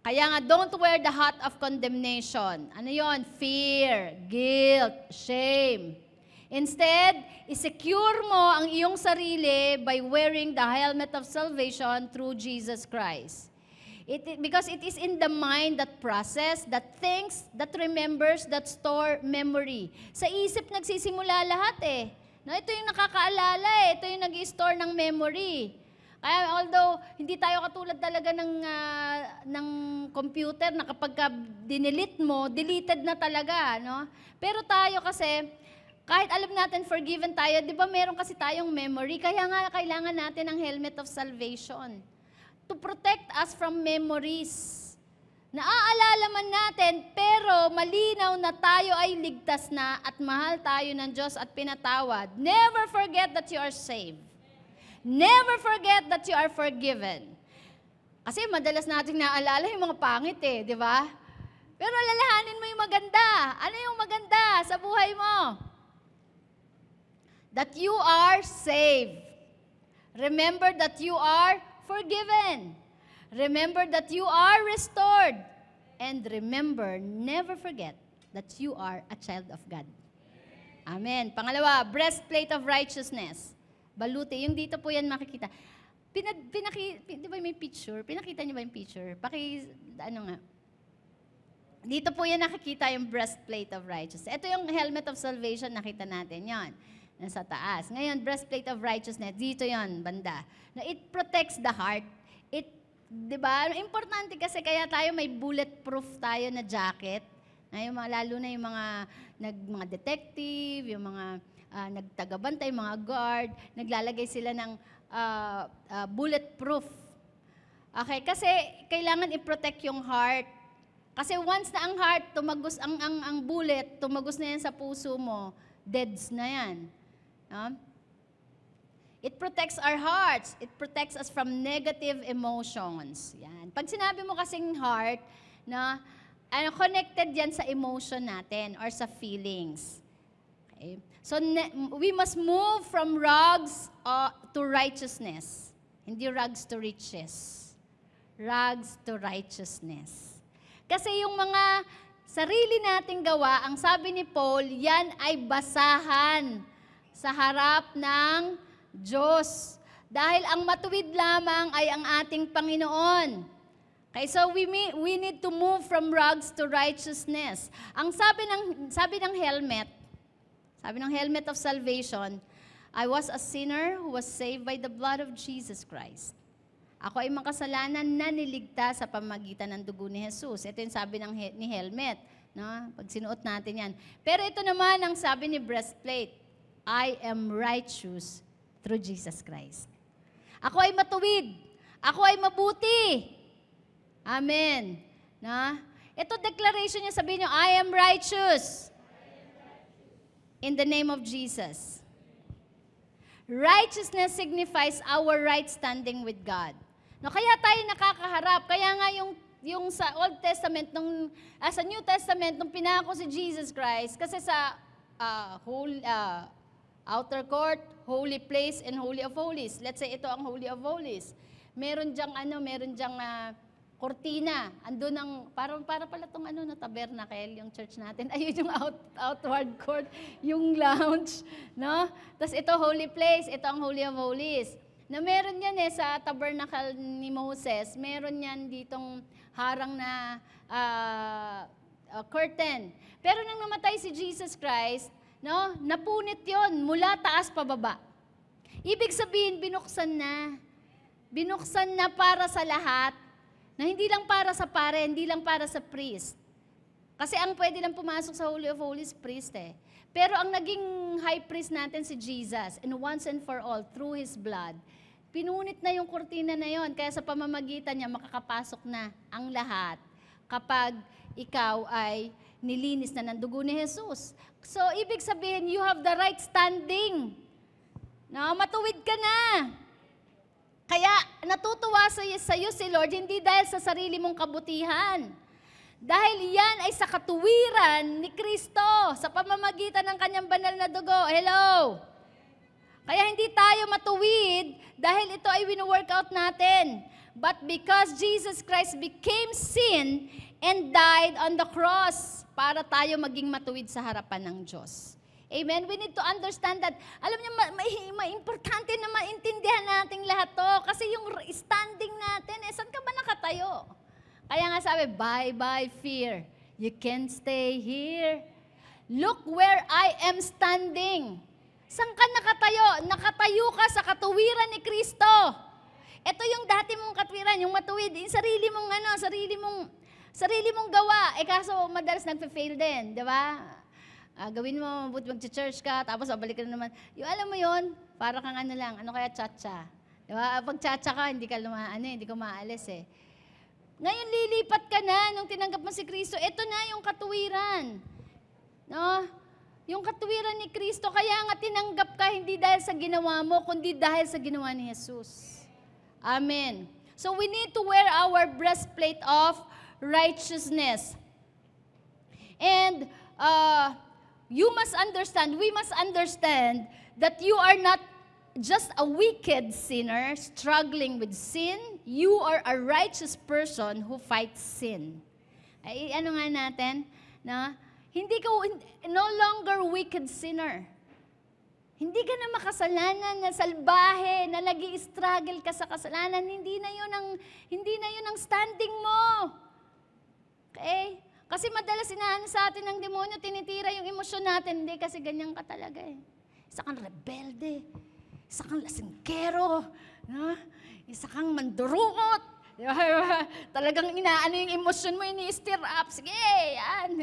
Kaya nga, don't wear the hat of condemnation. Ano yon? Fear, guilt, shame. Instead, isecure mo ang iyong sarili by wearing the helmet of salvation through Jesus Christ. Because it is in the mind that process, that thinks, that remembers, that store memory. Sa isip nagsisimula lahat No, ito yung nakakaalala ito yung nag-store ng memory. Kaya although hindi tayo katulad talaga ng computer na kapag dinelete mo, deleted na talaga, no? Pero tayo kasi, kahit alam natin forgiven tayo, di ba meron kasi tayong memory, kaya nga kailangan natin ng helmet of salvation. To protect us from memories. Naaalala man natin, pero malinaw na tayo ay ligtas na at mahal tayo ng Diyos at pinatawad. Never forget that you are saved. Never forget that you are forgiven. Kasi madalas nating naaalala yung mga pangit di ba? Pero lalahanin mo yung maganda. Ano yung maganda sa buhay mo? That you are saved. Remember that you are forgiven. Remember that you are restored. And remember, never forget that you are a child of God. Amen. Pangalawa, breastplate of righteousness. Baluti. Yung dito po yan makikita. Di ba may picture? Pinakita niyo ba yung picture? Ano nga? Dito po yan nakikita yung breastplate of righteousness. Ito yung helmet of salvation, nakita natin yon. Nasa taas. Ngayon, breastplate of righteousness, dito yon banda. Na it protects the heart. Di ba? Importante kasi kaya tayo may bulletproof tayo na jacket. Lalo na yung mga detective, yung mga nagtagabantay, mga guard, naglalagay sila ng bulletproof. Okay, kasi kailangan i-protect yung heart. Kasi once na ang heart, ang bullet, tumagos na yan sa puso mo, deads na yan. It protects our hearts. It protects us from negative emotions. Yan. Pag sinabi mo kasing heart, connected yan sa emotion natin or sa feelings. Okay? So, we must move from rags to righteousness. Hindi rags to riches. Rags to righteousness. Kasi yung mga sarili nating gawa, ang sabi ni Paul, yan ay basahan sa harap ng Diyos. Dahil ang matuwid lamang ay ang ating Panginoon. Okay, so we need to move from rags to righteousness. Ang sabi ng helmet of salvation, I was a sinner who was saved by the blood of Jesus Christ. Ako ay makasalanan na niligtas sa pamamagitan ng dugo ni Jesus. Ito yung sabi ni helmet. No? Pag sinuot natin yan. Pero ito naman ang sabi ni breastplate, I am righteous through Jesus Christ. Ako ay matuwid. Ako ay mabuti. Amen. Na? Ito declaration niya, sabihin niyo, I am righteous. In the name of Jesus. Righteousness signifies our right standing with God. No, kaya tayo nakakaharap. Kaya nga yung sa Old Testament, sa New Testament, nung pinako si Jesus Christ, kasi sa outer court, holy place, and holy of holies. Let's say ito ang holy of holies. Meron diyang kortina. Andun ang, para pala itong tabernacle, yung church natin. Ayun yung outward court, yung lounge. No? Tapos ito holy place, ito ang holy of holies. Na meron yan sa tabernacle ni Moses, meron yan ditong harang na curtain. Pero nang namatay si Jesus Christ, no, napunit yon mula taas pababa. Ibig sabihin, binuksan na. Binuksan na para sa lahat, na hindi lang para sa pare, hindi lang para sa priest. Kasi ang pwede lang pumasok sa Holy of Holies, priest Pero ang naging high priest natin si Jesus, and once and for all, through His blood, pinunit na yung kurtina na yon. Kaya sa pamamagitan niya, makakapasok na ang lahat kapag ikaw ay nilinis na ng dugo ni Jesus. So, ibig sabihin, you have the right standing. No, matuwid ka na. Kaya, natutuwa sa iyo si Lord, hindi dahil sa sarili mong kabutihan. Dahil yan ay sa katuwiran ni Kristo, sa pamamagitan ng kanyang banal na dugo. Hello? Kaya hindi tayo matuwid dahil ito ay wino-workout natin. But because Jesus Christ became sin and died on the cross para tayo maging matuwid sa harapan ng Diyos. Amen? We need to understand that. Alam niyo, importante na maintindihan natin lahat to. Kasi yung standing natin, saan ka ba nakatayo? Kaya nga sabi, bye-bye fear. You can't stay here. Look where I am standing. Saan ka nakatayo? Nakatayo ka sa katuwiran ni Kristo. Ito yung dati mong katuwiran, yung matuwid, yung sarili mong gawa. Kaso madalas nagpe-fail din, di ba? Gawin mo, mabuti mag-church ka, tapos babalik ka na naman. Yung alam mo yon, para kang kaya tsa-tsa. Di ba? Pag tsa-tsa ka, hindi ka maalis Ngayon, lilipat ka na nung tinanggap mo si Kristo. Ito na yung katuwiran. No? Yung katuwiran ni Kristo, kaya nga tinanggap ka hindi dahil sa ginawa mo, kundi dahil sa ginawa ni Jesus. Amen. So we need to wear our breastplate of righteousness. And we must understand that you are not just a wicked sinner struggling with sin. You are a righteous person who fights sin. Ay, ano nga natin? Na, no longer wicked sinner. Hindi ka na makasalanan, na salbahe, na nag-i-struggle ka sa kasalanan. Hindi na yun ang standing mo. Okay? Kasi madalas inaano sa atin ng demonyo, tinitira yung emosyon natin. Hindi, kasi ganyan ka talaga eh. Isa kang rebelde. Isa kang lasinggero. No? Isa kang mandurukot. Talagang inaano yung emosyon mo, ini-stir up. Sige, yan.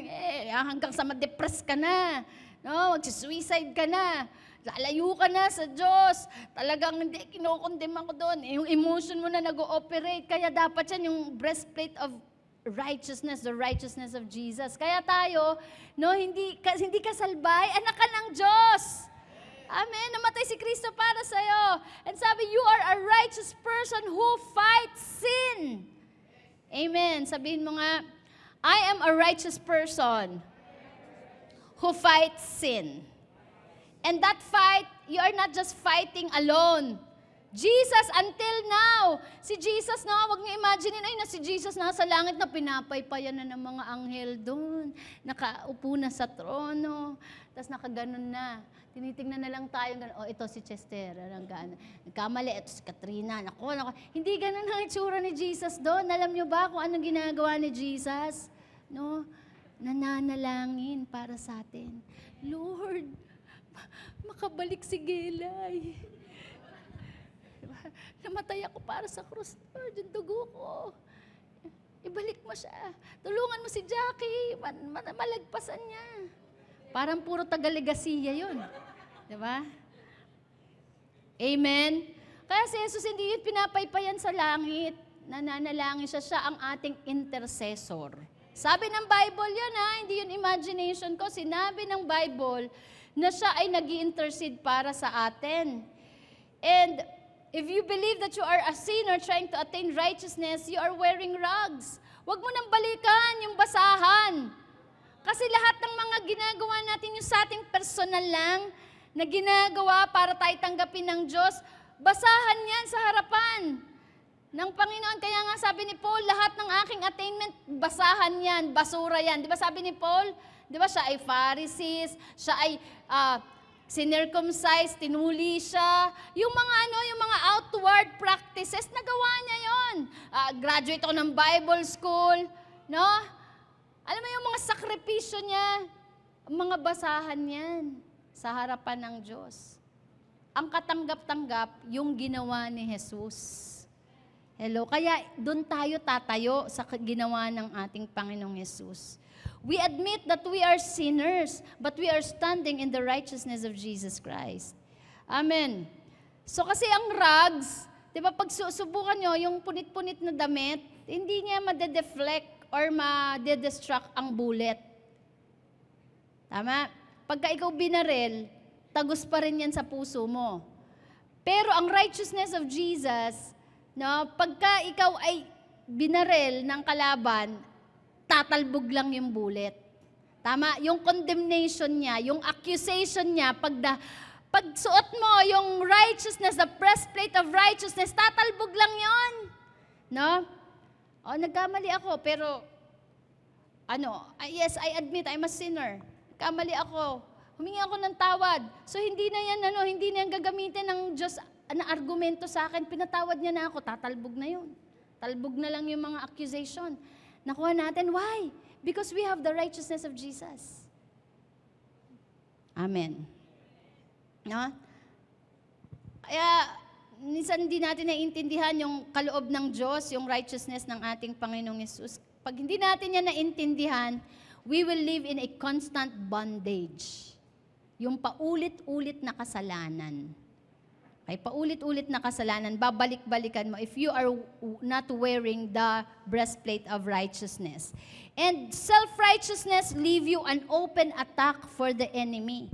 Hanggang sa ma-depress ka na. No? Mag-suicide ka na. Lalayo ka na sa Diyos. Talagang hindi, kinukondem ako doon. Yung emotion mo na nag-ooperate. Kaya dapat yan yung breastplate of righteousness, the righteousness of Jesus. Kaya tayo, no, hindi ka salbay, anak ka ng Diyos. Amen. Namatay si Kristo para sa'yo. And sabi, you are a righteous person who fights sin. Amen. Sabihin mo nga, I am a righteous person who fights sin. And that fight, you are not just fighting alone. Jesus, until now, si Jesus, no, huwag niyo imaginein, ay na si Jesus nasa langit na pinapaypayan na ng mga anghel doon. Nakaupo na sa trono. Tapos nakaganon na. Tinitingnan na lang tayo, oh, ito si Chester, nagkamali, ito si Katrina, nako. Hindi ganun ang itsura ni Jesus doon. Alam niyo ba kung anong ginagawa ni Jesus? No? Nananalangin para sa atin. Lord, makabalik si Gelay. Namatay ako para sa krus, Lord, yung dugo ko. Ibalik mo siya. Tulungan mo si Jackie. Malagpasan niya. Parang puro taga-legasiya yun. Diba? Amen? Kaya si Jesus hindi yun pinapaypayan sa langit. Nananalangin siya. Siya ang ating intercessor. Sabi ng Bible yun ha, hindi yun imagination ko. Sinabi ng Bible na siya ay nag-i-intercede para sa atin. And if you believe that you are a sinner trying to attain righteousness, you are wearing rags. Huwag mo nang balikan yung basahan. Kasi lahat ng mga ginagawa natin yung sa ating personal lang, na ginagawa para tayo tanggapin ng Diyos, basahan yan sa harapan ng Panginoon. Kaya nga sabi ni Paul, lahat ng aking attainment, basahan yan, basura yan. Di ba sabi ni Paul? Di ba siya ay Pharisees, siya ay sinircumcised, tinuli siya. Yung mga outward practices, nagawa niya yon. Graduate ako ng Bible school, no? Alam mo yung mga sakripisyo niya, mga basahan yan sa harapan ng Diyos. Ang katanggap-tanggap, yung ginawa ni Jesus. Hello? Kaya doon tayo tatayo sa ginawa ng ating Panginoong Jesus. We admit that we are sinners, but we are standing in the righteousness of Jesus Christ. Amen. So kasi ang rags, di ba pag susubukan nyo, yung punit-punit na damit, hindi niya madedeflect or madedestruct ang bullet. Tama? Pagka ikaw binaril, tagos pa rin yan sa puso mo. Pero ang righteousness of Jesus, no, pagka ikaw ay binaril ng kalaban, tatalbog lang yung bullet. Tama? Yung condemnation niya, yung accusation niya, pag suot mo yung righteousness, the breastplate of righteousness, tatalbog lang yon. No? O, nagkamali ako, pero, yes, I admit, I'm a sinner. Nagkamali ako. Humingi ako ng tawad. So, hindi na yan gagamitin ng Diyos na argumento sa akin. Pinatawad niya na ako, tatalbog na yun. Talbog na lang yung mga accusation. Nakuha natin. Why? Because we have the righteousness of Jesus. Amen. No? Kaya, minsan hindi natin naiintindihan yung kaloob ng Diyos, yung righteousness ng ating Panginoong Yesus. Pag hindi natin yan naintindihan, we will live in a constant bondage. Yung paulit-ulit na kasalanan. Okay, paulit-ulit na kasalanan, babalik-balikan mo if you are not wearing the breastplate of righteousness. And self-righteousness leave you an open attack for the enemy.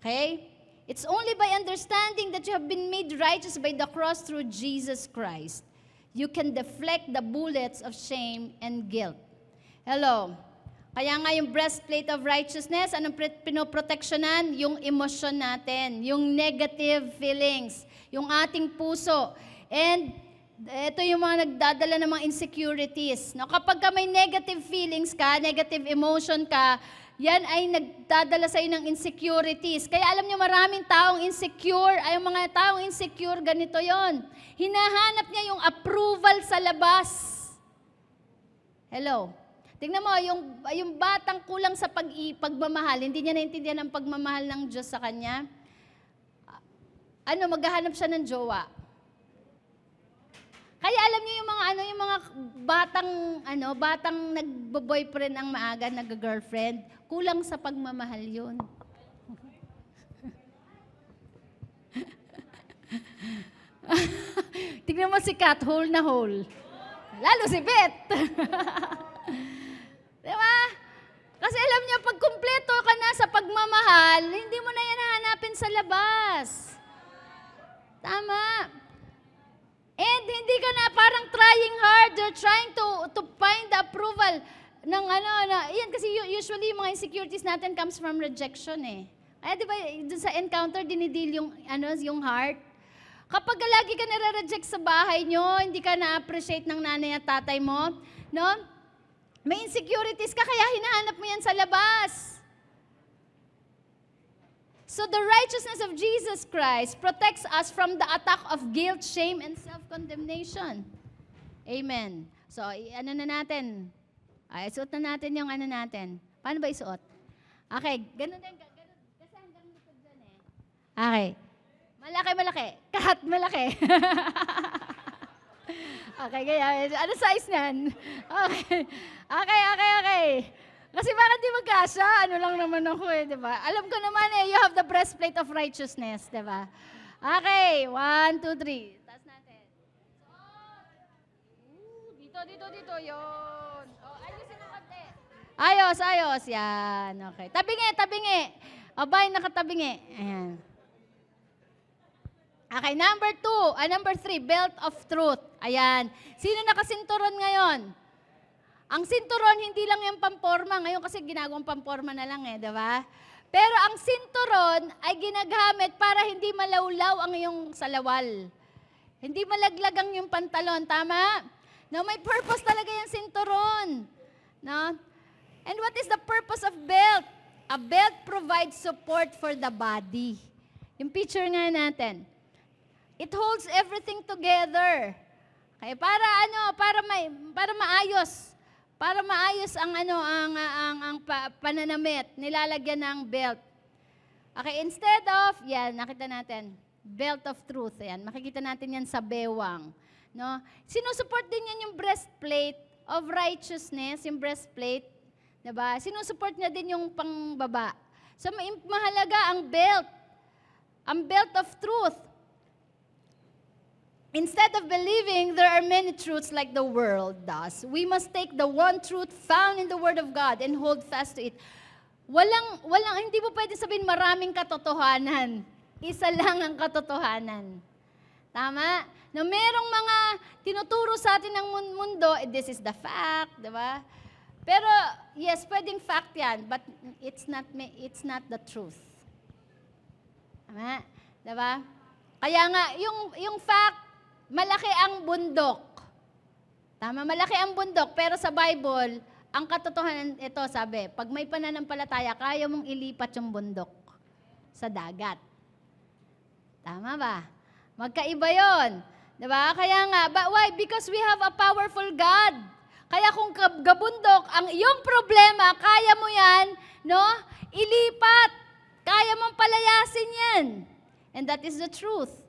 Okay? It's only by understanding that you have been made righteous by the cross through Jesus Christ. You can deflect the bullets of shame and guilt. Hello? Kaya nga yung breastplate of righteousness, anong pinoproteksyonan? Yung emosyon natin, yung negative feelings, yung ating puso. And ito yung mga nagdadala ng mga insecurities. No? Kapag ka may negative feelings ka, negative emotion ka, yan ay nagdadala sa ng insecurities. Kaya alam nyo, maraming taong insecure, ay yung mga taong insecure, ganito yon. Hinahanap niya yung approval sa labas. Hello? Tingnan mo, yung batang kulang sa pagmamahal, hindi niya naintindihan ang pagmamahal ng Diyos sa kanya. Maghahanap siya ng jowa. Kaya alam niyo yung mga batang nagbo-boyfriend ang maaga, nag-girlfriend, kulang sa pagmamahal 'yun. Tingnan mo si Kat, hole na hole. Lalo si Beth. Diba? Kasi alam niyo, pag kumpleto ka na sa pagmamahal, hindi mo na yan hahanapin sa labas. Tama. And hindi ka na parang trying hard, you're trying to find the approval ng yan kasi usually yung mga insecurities natin comes from rejection eh. Kaya di ba, dun sa encounter, dinidil yung heart. Kapag lagi ka nare-reject sa bahay nyo, hindi ka na-appreciate ng nanay at tatay mo, no? May insecurities ka, kaya hinahanap mo yan sa labas. So the righteousness of Jesus Christ protects us from the attack of guilt, shame, and self-condemnation. Amen. So, na natin? Isuot na natin yung natin. Paano ba isuot? Okay, ganun din. Kasi hanggang likod dyan eh. Okay. Malaki. Kahat malaki. Okay, kaya, ano size niyan? Okay. Kasi bakit di magkasya? Ano lang naman ako di ba? Alam ko naman you have the breastplate of righteousness, di ba? Okay, 1, 2, 3. Taas natin. Dito, yun. Ayusin mo konti. Ayos, yan. Okay. Tabingi. Abay, nakatabingi. Ayan. Okay, number 3, belt of truth. Ayan. Sino nakasinturon ngayon? Ang sinturon, hindi lang yung pamporma. Ngayon kasi ginagawang pamporma na lang di ba? Pero ang sinturon ay ginagamit para hindi malawlaw ang iyong salawal. Hindi malaglag ang iyong pantalon. Tama? No, may purpose talaga yung sinturon. No? And what is the purpose of belt? A belt provides support for the body. Yung picture nga natin. It holds everything together. Okay, para maayos. Para maayos ang pananamit, nilalagyan ng belt. Okay, instead of, nakita natin, belt of truth. Ayan, makikita natin yan sa bewang. No? Sinusuport din yan yung breastplate of righteousness, yung breastplate. Diba? Sinusuport niya din yung pangbaba. So, mahalaga ang belt of truth. Instead of believing there are many truths like the world does, we must take the one truth found in the Word of God and hold fast to it. Hindi mo pwede sabihin maraming katotohanan. Isa lang ang katotohanan. Tama? Na merong mga tinuturo sa atin ng mundo, this is the fact, di ba? Pero, yes, pwedeng fact yan, but it's not the truth. Tama? Di ba? Kaya nga, yung fact, malaki ang bundok. Tama, malaki ang bundok. Pero sa Bible, ang katotohanan ito, sabi, pag may pananampalataya, kaya mong ilipat yung bundok sa dagat. Tama ba? Magkaiba yon, diba? Kaya nga, why? Because we have a powerful God. Kaya kung gabundok, ang iyong problema, kaya mo yan, no? Ilipat. Kaya mong palayasin yan. And that is the truth.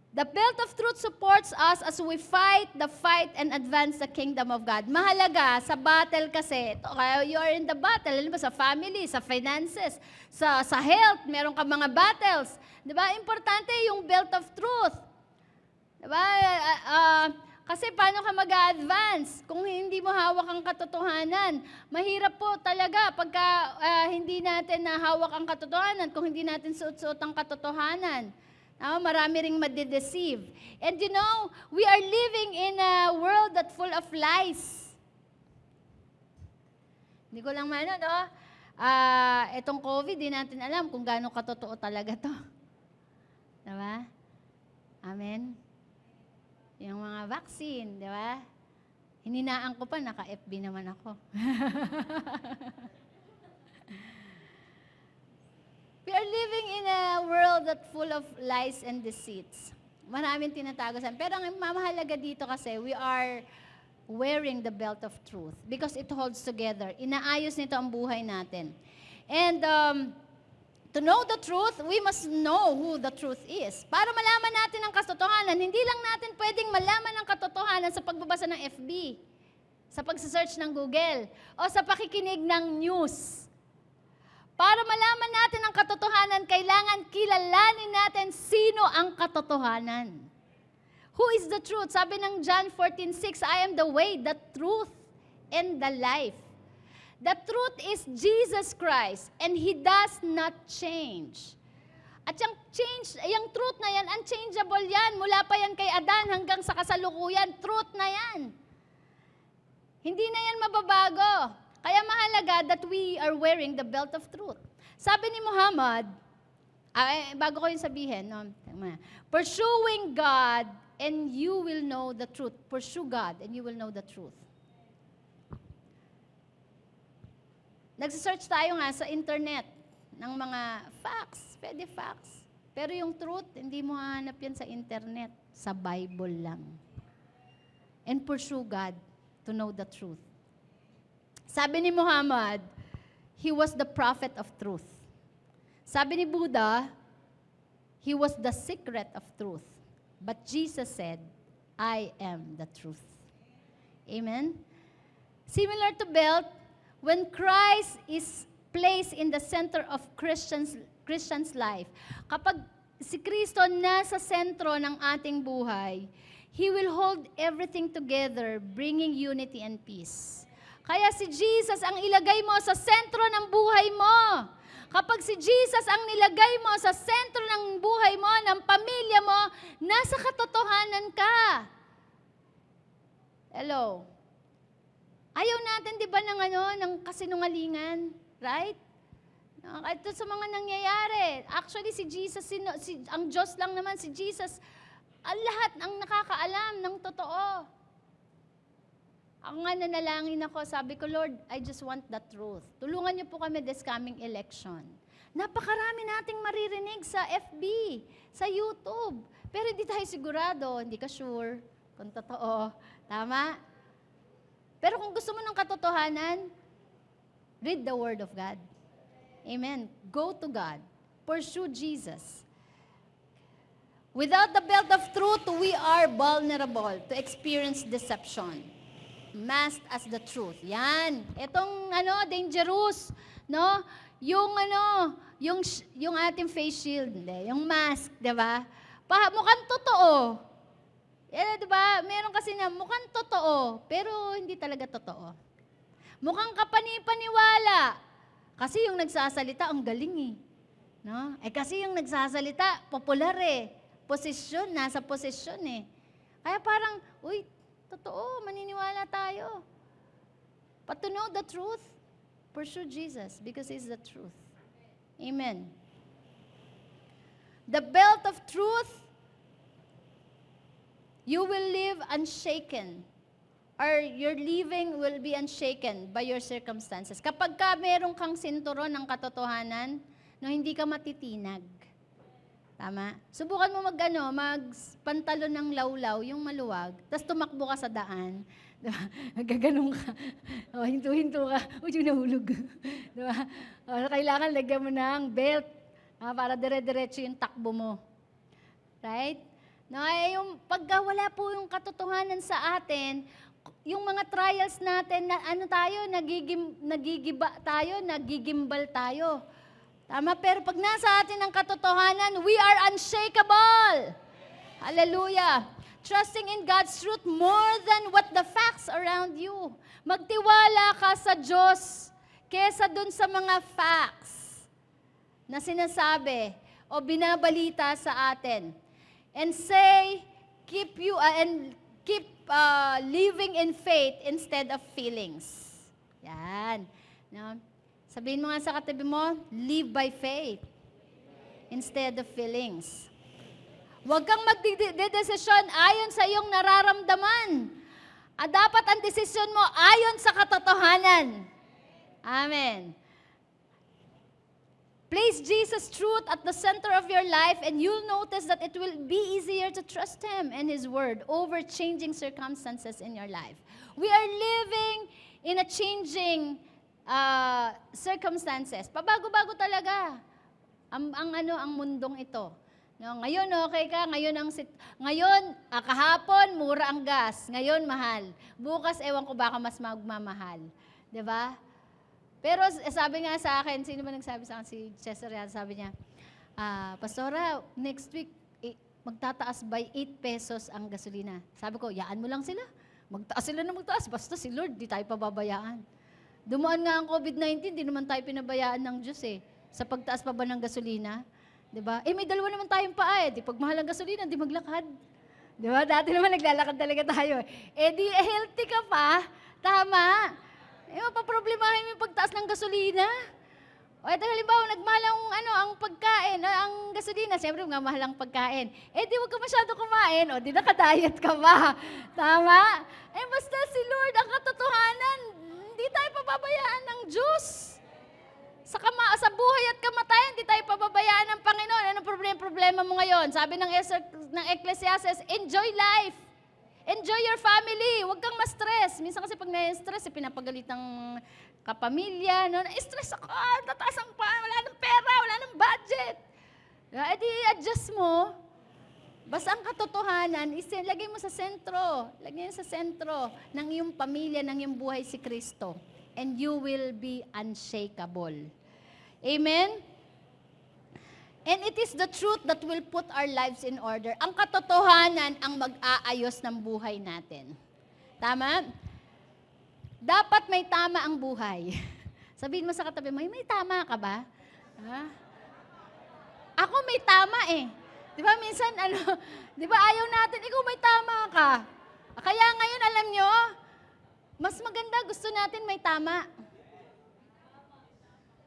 The belt of truth supports us as we fight the fight and advance the kingdom of God. Mahalaga sa battle kasi, you are in the battle, sa family, sa finances, sa health, meron ka mga battles. Diba? Importante yung belt of truth. Diba? Kasi paano ka mag-a-advance kung hindi mo hawak ang katotohanan? Mahirap po talaga pagka hindi natin nahawak ang katotohanan, kung hindi natin suot-suot ang katotohanan. Marami ring madideceive. And you know, we are living in a world that's full of lies. Hindi ko lang no? Itong COVID, di natin alam kung gaano katotoo talaga to. Diba? Amen? Yung mga vaccine, di ba? Hininaan ko pa, naka-FB naman ako. We are living in a world that full of lies and deceits. Maraming tinatago sa amin. Pero ang mamahalaga dito kasi, we are wearing the belt of truth because it holds together. Inaayos nito ang buhay natin. And to know the truth, we must know who the truth is. Para malaman natin ang katotohanan, hindi lang natin pwedeng malaman ang katotohanan sa pagbabasa ng FB, sa pagsasearch ng Google, o sa pakikinig ng news. Para malaman natin ang katotohanan, kailangan kilalanin natin sino ang katotohanan. Who is the truth? Sabi ng John 14:6, I am the way, the truth, and the life. The truth is Jesus Christ, and He does not change. At yung truth na yan, unchangeable yan. Mula pa yan kay Adan hanggang sa kasalukuyan, truth na yan. Hindi na yan mababago. Kaya mahalaga that we are wearing the belt of truth. Sabi ni Muhammad, bago ko yung sabihin, no? Pursuing God and you will know the truth. Pursue God and you will know the truth. Nagsisearch tayo nga sa internet ng mga facts, pwede facts. Pero yung truth, hindi mo hahanap yan sa internet, sa Bible lang. And pursue God to know the truth. Sabi ni Muhammad, he was the prophet of truth. Sabi ni Buddha, he was the secret of truth. But Jesus said, I am the truth. Amen? Similar to belt, when Christ is placed in the center of Christian's life, kapag si Kristo nasa sentro ng ating buhay, He will hold everything together, bringing unity and peace. Kaya si Jesus ang ilagay mo sa sentro ng buhay mo. Kapag si Jesus ang nilagay mo sa sentro ng buhay mo, ng pamilya mo, nasa katotohanan ka. Hello? Ayaw natin, di ba, ng kasinungalingan? Right? Ito sa mga nangyayari. Actually, si Jesus, ang Diyos lang naman, si Jesus, ang lahat ang nakakaalam ng totoo. Ako nga nanalangin ako, sabi ko, Lord, I just want the truth. Tulungan niyo po kami this coming election. Napakarami nating maririnig sa FB, sa YouTube. Pero hindi tayo sigurado, hindi ka sure kung totoo. Tama? Pero kung gusto mo ng katotohanan, read the Word of God. Amen. Go to God. Pursue Jesus. Without the belt of truth, we are vulnerable to experience deception. Masked as the truth. Yan. Itong dangerous, no? Yung ating face shield, yung mask, 'di ba? Mukhang totoo. Eh, 'di ba? Meron kasi na mukhang totoo, pero hindi talaga totoo. Mukhang kapani-paniwala. Kasi yung nagsasalita ang galing eh. No? Kasi yung nagsasalita popular eh. Posisyon, nasa posisyon eh. Kaya parang, uy, totoo, maniniwala tayo. But to know the truth, pursue Jesus because He's the truth. Amen. The belt of truth, you will live unshaken. Or your living will be unshaken by your circumstances. Kapag meron kang sinturon ng katotohanan, hindi ka matitinag. Tama? Subukan mo magpantalon ng lawlaw, yung maluwag, tapos tumakbo ka sa daan. Diba? Gaganong ka. Hinto-hinto ka. Uy, nahulog. Diba? Kailangan lagyan mo ng belt para dire-diretso yung takbo mo. Right? Yung pagka wala po yung katotohanan sa atin, yung mga trials natin, nagigiba tayo, nagigimbal tayo. Tama, pero pag nasa atin ang katotohanan, we are unshakable. Hallelujah. Trusting in God's truth more than what the facts around you. Magtiwala ka sa Diyos kesa dun sa mga facts na sinasabi o binabalita sa atin. And keep living in faith instead of feelings. Yan. No? Sabihin mo nga sa katabi mo, live by faith instead of feelings. Huwag kang magdedesisyon ayon sa iyong nararamdaman. Dapat ang desisyon mo ayon sa katotohanan. Amen. Place Jesus' truth at the center of your life and you'll notice that it will be easier to trust Him and His Word over changing circumstances in your life. We are living in a changing circumstances. Pabago-bago talaga ang mundong ito. No, ngayon okay ka, ngayon kahapon mura ang gas, ngayon mahal. Bukas ewan ko baka mas magmamahal. 'Di ba? Pero sabi nga sa akin, sino ba nagsabi sa akin? Si Cesar yan, sabi niya, Pastora, next week magtataas by 8 pesos ang gasolina. Sabi ko, yaan mo lang sila. Magtaas sila na magtaas, basta si Lord, di tayo pababayaan. Dumaan nga ang COVID-19, di naman tayo pinabayaan ng Diyos sa pagtaas pa ba ng gasolina. Diba? May dalawa naman tayong paa di pag mahal ang gasolina, di maglakad. Diba? Dati naman naglalakad talaga tayo. Di healthy ka pa, tama. Mapaproblemahin mo yung pagtaas ng gasolina. O ito halimbawa, nagmahal ang pagkain, ang gasolina, siyempre nga mahal ang pagkain. Di wag ka masyado kumain, di nakadiet ka ba? Tama? Basta si Lord, ang katotohanan, hindi tayo pababayaan ng Diyos. Sa buhay at kamatayan, hindi tayo pababayaan ng Panginoon. Anong problema mo ngayon? Sabi ng Ecclesiastes, enjoy life. Enjoy your family. Huwag kang ma-stress. Minsan kasi pag na-stress, pinapagalit ng kapamilya. Na-stress ako, tataas ang wala ng pera, wala ng budget. I-adjust mo. Basta ang katotohanan, lagay mo sa sentro. Lagay mo sa sentro ng iyong pamilya, ng iyong buhay si Kristo. And you will be unshakable. Amen? And it is the truth that will put our lives in order. Ang katotohanan ang mag-aayos ng buhay natin. Tama? Dapat may tama ang buhay. Sabihin mo sa katabi mo, may tama ka ba? Ako may tama Di ba minsan, di ba ayaw natin, ikaw may tama ka. Kaya ngayon, alam nyo, mas maganda gusto natin may tama.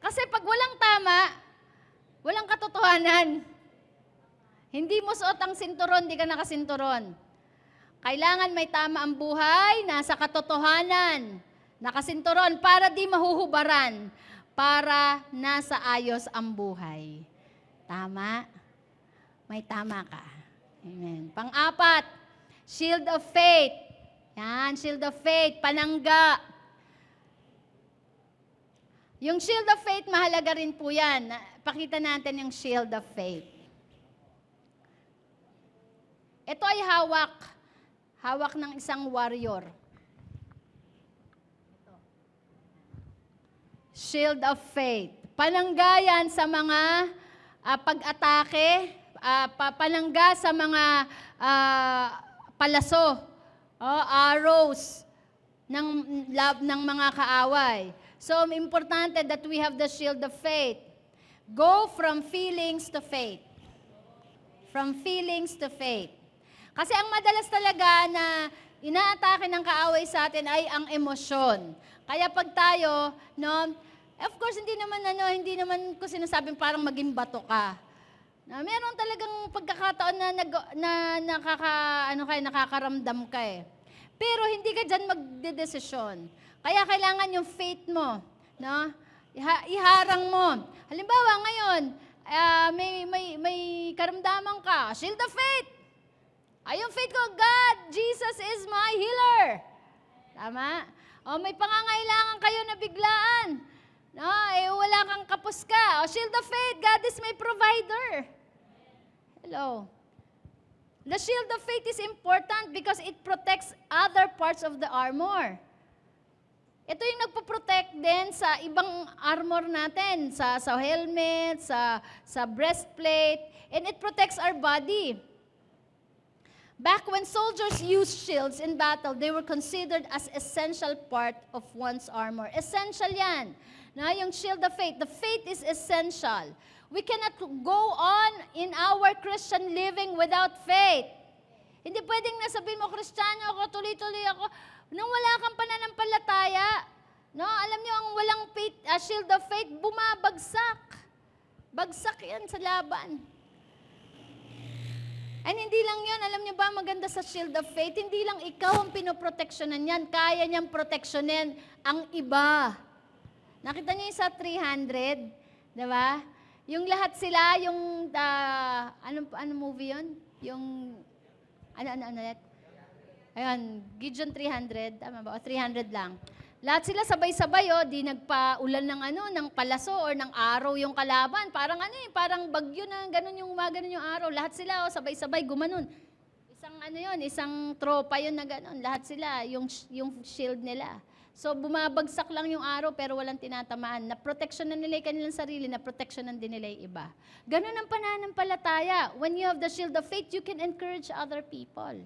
Kasi pag walang tama, walang katotohanan. Hindi mo suot ang sinturon, di ka nakasinturon. Kailangan may tama ang buhay, nasa katotohanan, nakasinturon para di mahuhubaran, para nasa ayos ang buhay. Tama? May tama ka. Amen. Pang-apat, shield of faith. Yan, shield of faith, panangga. Yung shield of faith, mahalaga rin po yan. Pakita natin yung shield of faith. Ito ay hawak ng isang warrior. Ito. Shield of faith. Pananggayan sa mga pag-atake, panangga sa mga palaso, arrows ng mga kaaway. So, importante that we have the shield of faith. Go from feelings to faith. From feelings to faith. Kasi ang madalas talaga na inaatake ng kaaway sa atin ay ang emosyon. Kaya pag tayo, of course, hindi naman ko sinasabing parang maging bato ka. Meron talagang pagkakataon na nakakaramdam ka Pero hindi ka dyan magdedesisyon. Kaya kailangan yung faith mo, iharang mo. Halimbawa ngayon, may karamdaman ka, shield of faith. Yung faith ko, God, Jesus is my healer. Tama? May pangangailangan kayo na biglaan. Wala kang kapos ka. Shield of faith, God is my provider. Hello. The shield of faith is important because it protects other parts of the armor. Ito yung nagpo-protect din sa ibang armor natin, sa helmet, sa breastplate, and it protects our body. Back when soldiers used shields in battle, they were considered as essential part of one's armor. Essential yan. Yung shield of faith. The faith is essential. We cannot go on in our Christian living without faith. Hindi pwedeng nasabihin mo, Kristiyano ako, tuloy-tuloy ako, nang wala kang pananampalataya. No, alam niyo ang walang faith, shield of faith, bumabagsak. Bagsak yan sa laban. And hindi lang yun, alam niyo ba, maganda sa shield of faith, hindi lang ikaw ang pinoproteksyonan yan, kaya niyang proteksyonin ang iba. Nakita niyo yung sa 300, di ba? Yung lahat sila, yung, ano movie yun? Yung, ano ulit? Ayun, Gideon 300, tama ba? O 300 lang. Lahat sila sabay-sabay, di nagpaulan ng palaso or ng araw yung kalaban. Parang parang bagyo na ganun yung araw. Lahat sila, sabay-sabay gumanon. Isang tropa yun na ganun. Lahat sila, yung shield nila. So, bumabagsak lang yung araw pero walang tinatamaan. Na-proteksyonan nila yung kanilang sarili, na-proteksyonan din nila yung iba. Ganun ang pananampalataya. When you have the shield of faith, you can encourage other people.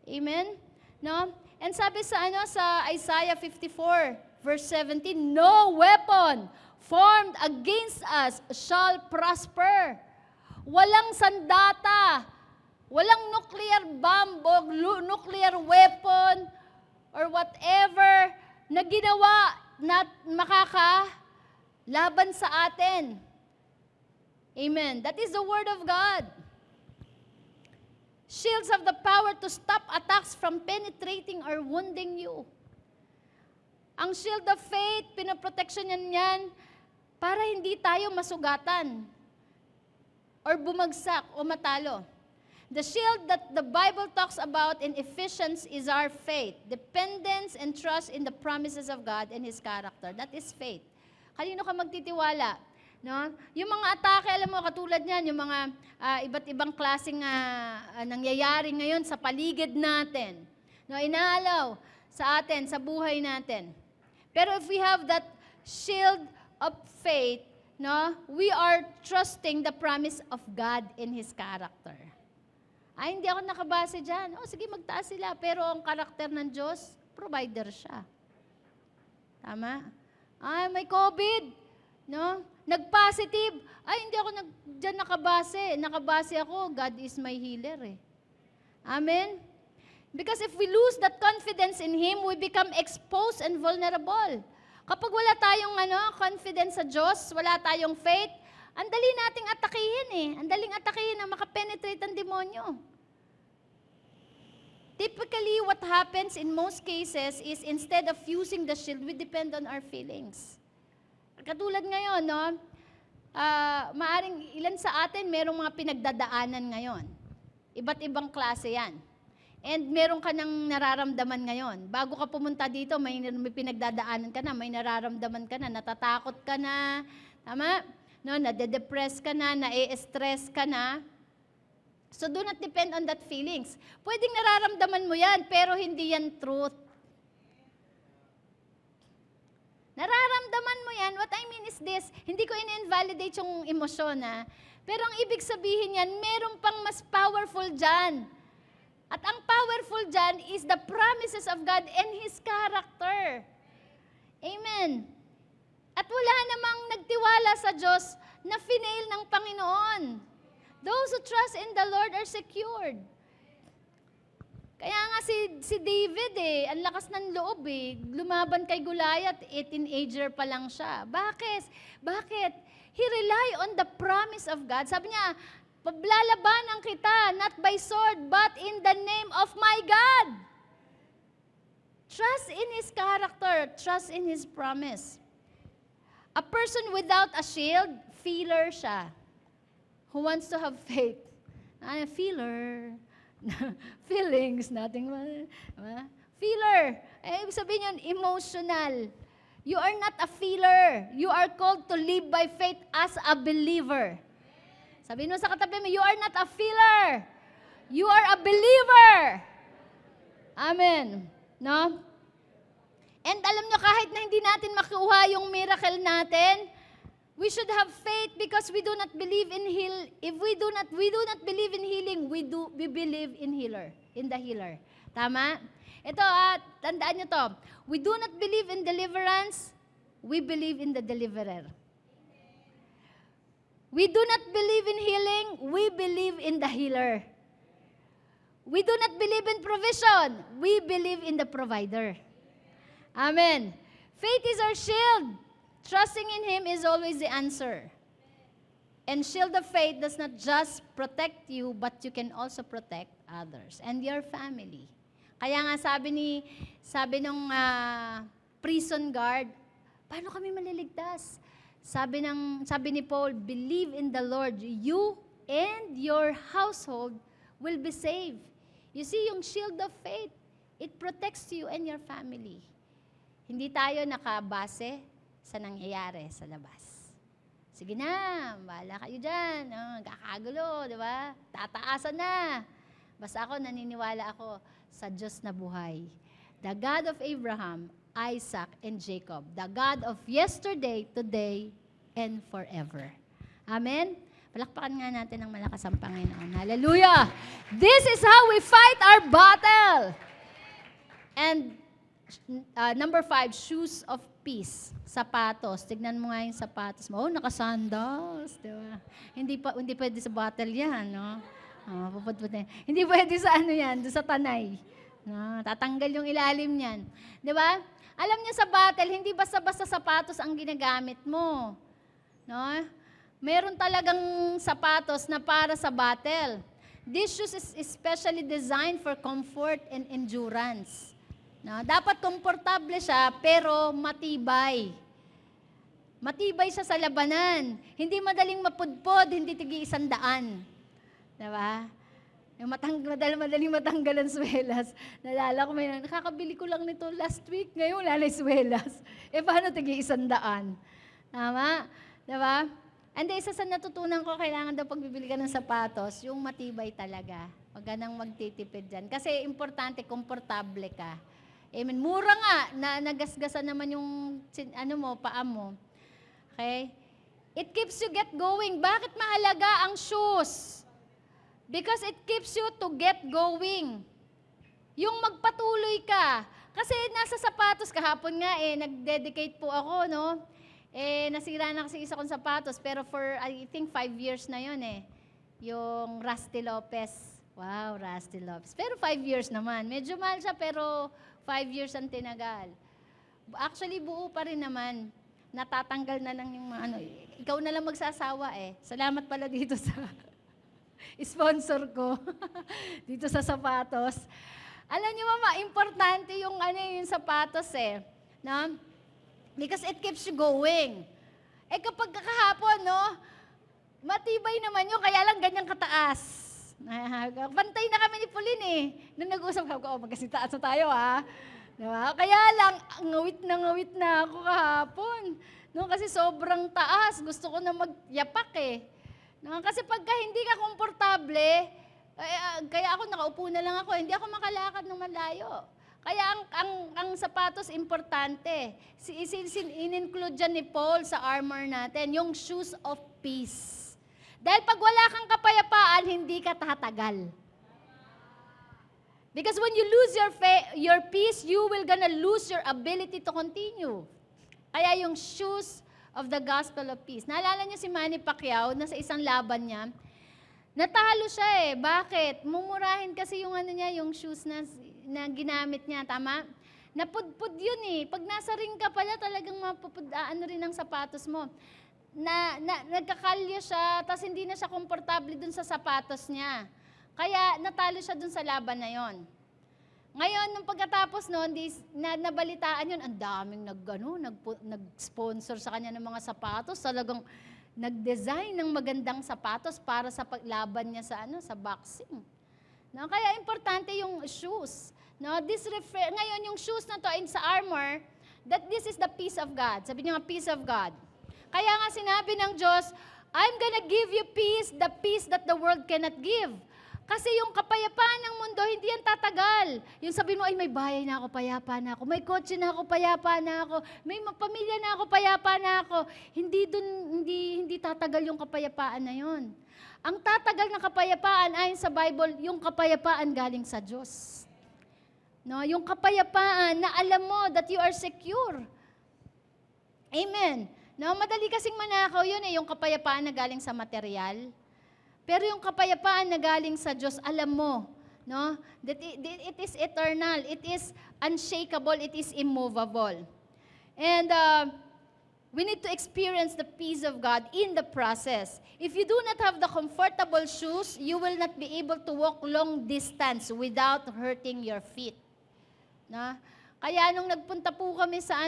Amen? No? And sabi sa Isaiah 54, verse 17, no weapon formed against us shall prosper. Walang sandata, walang nuclear bomb o nuclear weapon or whatever na ginawa na makakalaban sa atin. Amen. That is the word of God. Shields have the power to stop attacks from penetrating or wounding you. Ang shield of faith, pinoproteksyon yan para hindi tayo masugatan or bumagsak o matalo. The shield that the Bible talks about in Ephesians is our faith, dependence and trust in the promises of God and His character. That is faith. Kanino ka magtitiwala? No? Yung mga atake, alam mo, katulad niyan, yung mga iba't ibang klaseng nangyayari ngayon sa paligid natin. No, inaalaw sa atin, sa buhay natin. Pero if we have that shield of faith, no, we are trusting the promise of God in His character. Ay, hindi ako nakabase dyan. Sige, magtaas sila. Pero ang karakter ng Diyos, provider siya. Tama? Ay, may COVID. No? Nag-positive. Ay, hindi ako dyan nakabase. Nakabase ako, God is my healer eh. Amen? Because if we lose that confidence in Him, we become exposed and vulnerable. Kapag wala tayong confidence sa Diyos, wala tayong faith, ang dali nating atakihin eh. Ang daling atakihin na makapenetrate ang demonyo. Typically, what happens in most cases is instead of using the shield, we depend on our feelings. Katulad ngayon, no? Maaring ilan sa atin merong mga pinagdadaanan ngayon. Iba't ibang klase yan. And meron ka nang nararamdaman ngayon. Bago ka pumunta dito, may pinagdadaanan ka na, may nararamdaman ka na, natatakot ka na, tama? No, nade-depress ka na, na-stress ka na. So do not depend on that feelings. Pwedeng nararamdaman mo yan, pero hindi yan truth. Nararamdaman mo yan, what I mean is this, hindi ko in-invalidate yung emosyon pero ang ibig sabihin yan, meron pang mas powerful dyan. At ang powerful dyan is the promises of God and His character. Amen. At wala namang nagtiwala sa Diyos na finail ng Panginoon. Those who trust in the Lord are secured. Kaya nga si David ang lakas ng loob lumaban kay Goliath, teenager pa lang siya. Bakit? He rely on the promise of God. Sabi niya, paglalabanan kita, not by sword, but in the name of my God. Trust in His character, trust in His promise. A person without a shield, feeler siya. Who wants to have faith? Feeler. Feelings, nothing. Feeler. Ibig sabihin yun, emotional. You are not a feeler. You are called to live by faith as a believer. Sabihin mo sa katabi mo, you are not a feeler. You are a believer. Amen. No? And alam nyo, kahit na hindi natin makuha yung miracle natin, we should have faith because we do not believe in if we do not believe in healing, we believe in the healer. Tama? Ito, tandaan nyo to. We do not believe in deliverance, we believe in the deliverer. We do not believe in healing, we believe in the healer. We do not believe in provision, we believe in the provider. Amen. Faith is our shield. Trusting in Him is always the answer. And shield of faith does not just protect you, but you can also protect others and your family. Kaya nga sabi nung prison guard, paano kami maliligtas? Sabi ni Paul, believe in the Lord, you and your household will be saved. You see, yung shield of faith, it protects you and your family. Hindi tayo nakabase sa nangyayari sa labas. Sige na, bahala kayo dyan. Kakagulo, di ba? Tataasan na. Basta ako, naniniwala ako sa Diyos na buhay. The God of Abraham, Isaac, and Jacob. The God of yesterday, today, and forever. Amen? Palakpakan nga natin ng malakas ang Panginoon. Hallelujah! This is how we fight our battle. And number 5, shoes of peace. Sapatos. Tignan mo nga yung sapatos mo. Oh, nakasandals. Diba? Hindi pwede sa battle yan, no? Hindi pwede sa ano yan, sa tanay. No? Tatanggal yung ilalim niyan. Diba? Alam niyo sa battle, hindi basta-basta sapatos ang ginagamit mo. No? Meron talagang sapatos na para sa battle. This shoes is especially designed for comfort and endurance. No? Dapat komportable siya, pero matibay. Matibay siya sa labanan. Hindi madaling mapudpod, hindi tigi 100. Diba? Yung madaling matanggal ang swelas. Nalala ko, nakakabili ko lang nito last week, ngayon wala na yung swelas. Paano tigi 100? Tama? Diba? And isa sa natutunan ko, kailangan daw pagbibili ka ng sapatos, yung matibay talaga. Huwag ka nang magtitipid dyan. Kasi importante, komportable ka. Amen. Mura nga, na nagasgasan naman yung paa mo. Okay? It keeps you get going. Bakit mahalaga ang shoes? Because it keeps you to get going. Yung magpatuloy ka. Kasi nasa sapatos, kahapon nga nag-dedicate po ako, no? Nasira na kasi isa kong sapatos, pero for, I think, 5 years na yun Yung Rusty Lopez. Wow, Rusty Lopez. Pero 5 years naman. Medyo mahal siya, pero 5 years ang tinagal. Actually, buo pa rin naman. Natatanggal na lang yung ikaw na lang magsasawa Salamat pala dito sa sponsor ko. Dito sa sapatos. Alam niyo, mama, importante yung yung sapatos No? Because it keeps you going. Kapag kahapon, no? Matibay naman yun, kaya lang ganyang kataas. Pantay na kami ni Pauline Nung nag-usap ko, magkasitaas na tayo Diba? Kaya lang, ngawit na ako kahapon. No, kasi sobrang taas. Gusto ko na magyapak No, kasi pagka hindi ka komportable, kaya ako nakaupo na lang ako, hindi ako makalakad ng malayo. Kaya ang sapatos importante. In-include dyan ni Paul sa armor natin, yung shoes of peace. Dahil pag wala kang kapayapaan, hindi ka tatagal. Because when you lose your peace, you will gonna lose your ability to continue. Kaya yung shoes of the gospel of peace. Naalala niyo si Manny Pacquiao na sa isang laban niya, natalo siya Bakit? Mumurahin kasi yung yung shoes na ginamit niya, tama? Napudpud yun Pag nasa ring ka pala, talagang rin ang sapatos mo. Nagkakalyo siya, tapos hindi na siya komportable dun sa sapatos niya. Kaya natalo siya dun sa laban na yon. Ngayon, nung pagkatapos noon, nabalitaan yun, ang daming nag-sponsor sa kanya ng mga sapatos. Talagang nag-design ng magandang sapatos para sa paglaban niya sa boxing. No? Kaya importante yung shoes. No? Ngayon, yung shoes na to sa armor, that this is the peace of God. Sabi niyo nga, peace of God. Kaya nga sinabi ng Diyos, I'm gonna give you peace, the peace that the world cannot give. Kasi yung kapayapaan ng mundo, hindi yan tatagal. Yung sabihin mo, may bahay na ako, payapa na ako. May kotse na ako, payapa na ako. May pamilya na ako, payapa na ako. Hindi tatagal yung kapayapaan na yon. Ang tatagal na kapayapaan, ayon sa Bible, yung kapayapaan galing sa Diyos. No, yung kapayapaan na alam mo that you are secure. Amen. No, madali kasing manakaw yun yung kapayapaan na galing sa material. Pero yung kapayapaan na galing sa Diyos, alam mo, no? That it is eternal, it is unshakable, it is immovable. And we need to experience the peace of God in the process. If you do not have the comfortable shoes, you will not be able to walk long distance without hurting your feet. Na? Kaya nung nagpunta po kami sa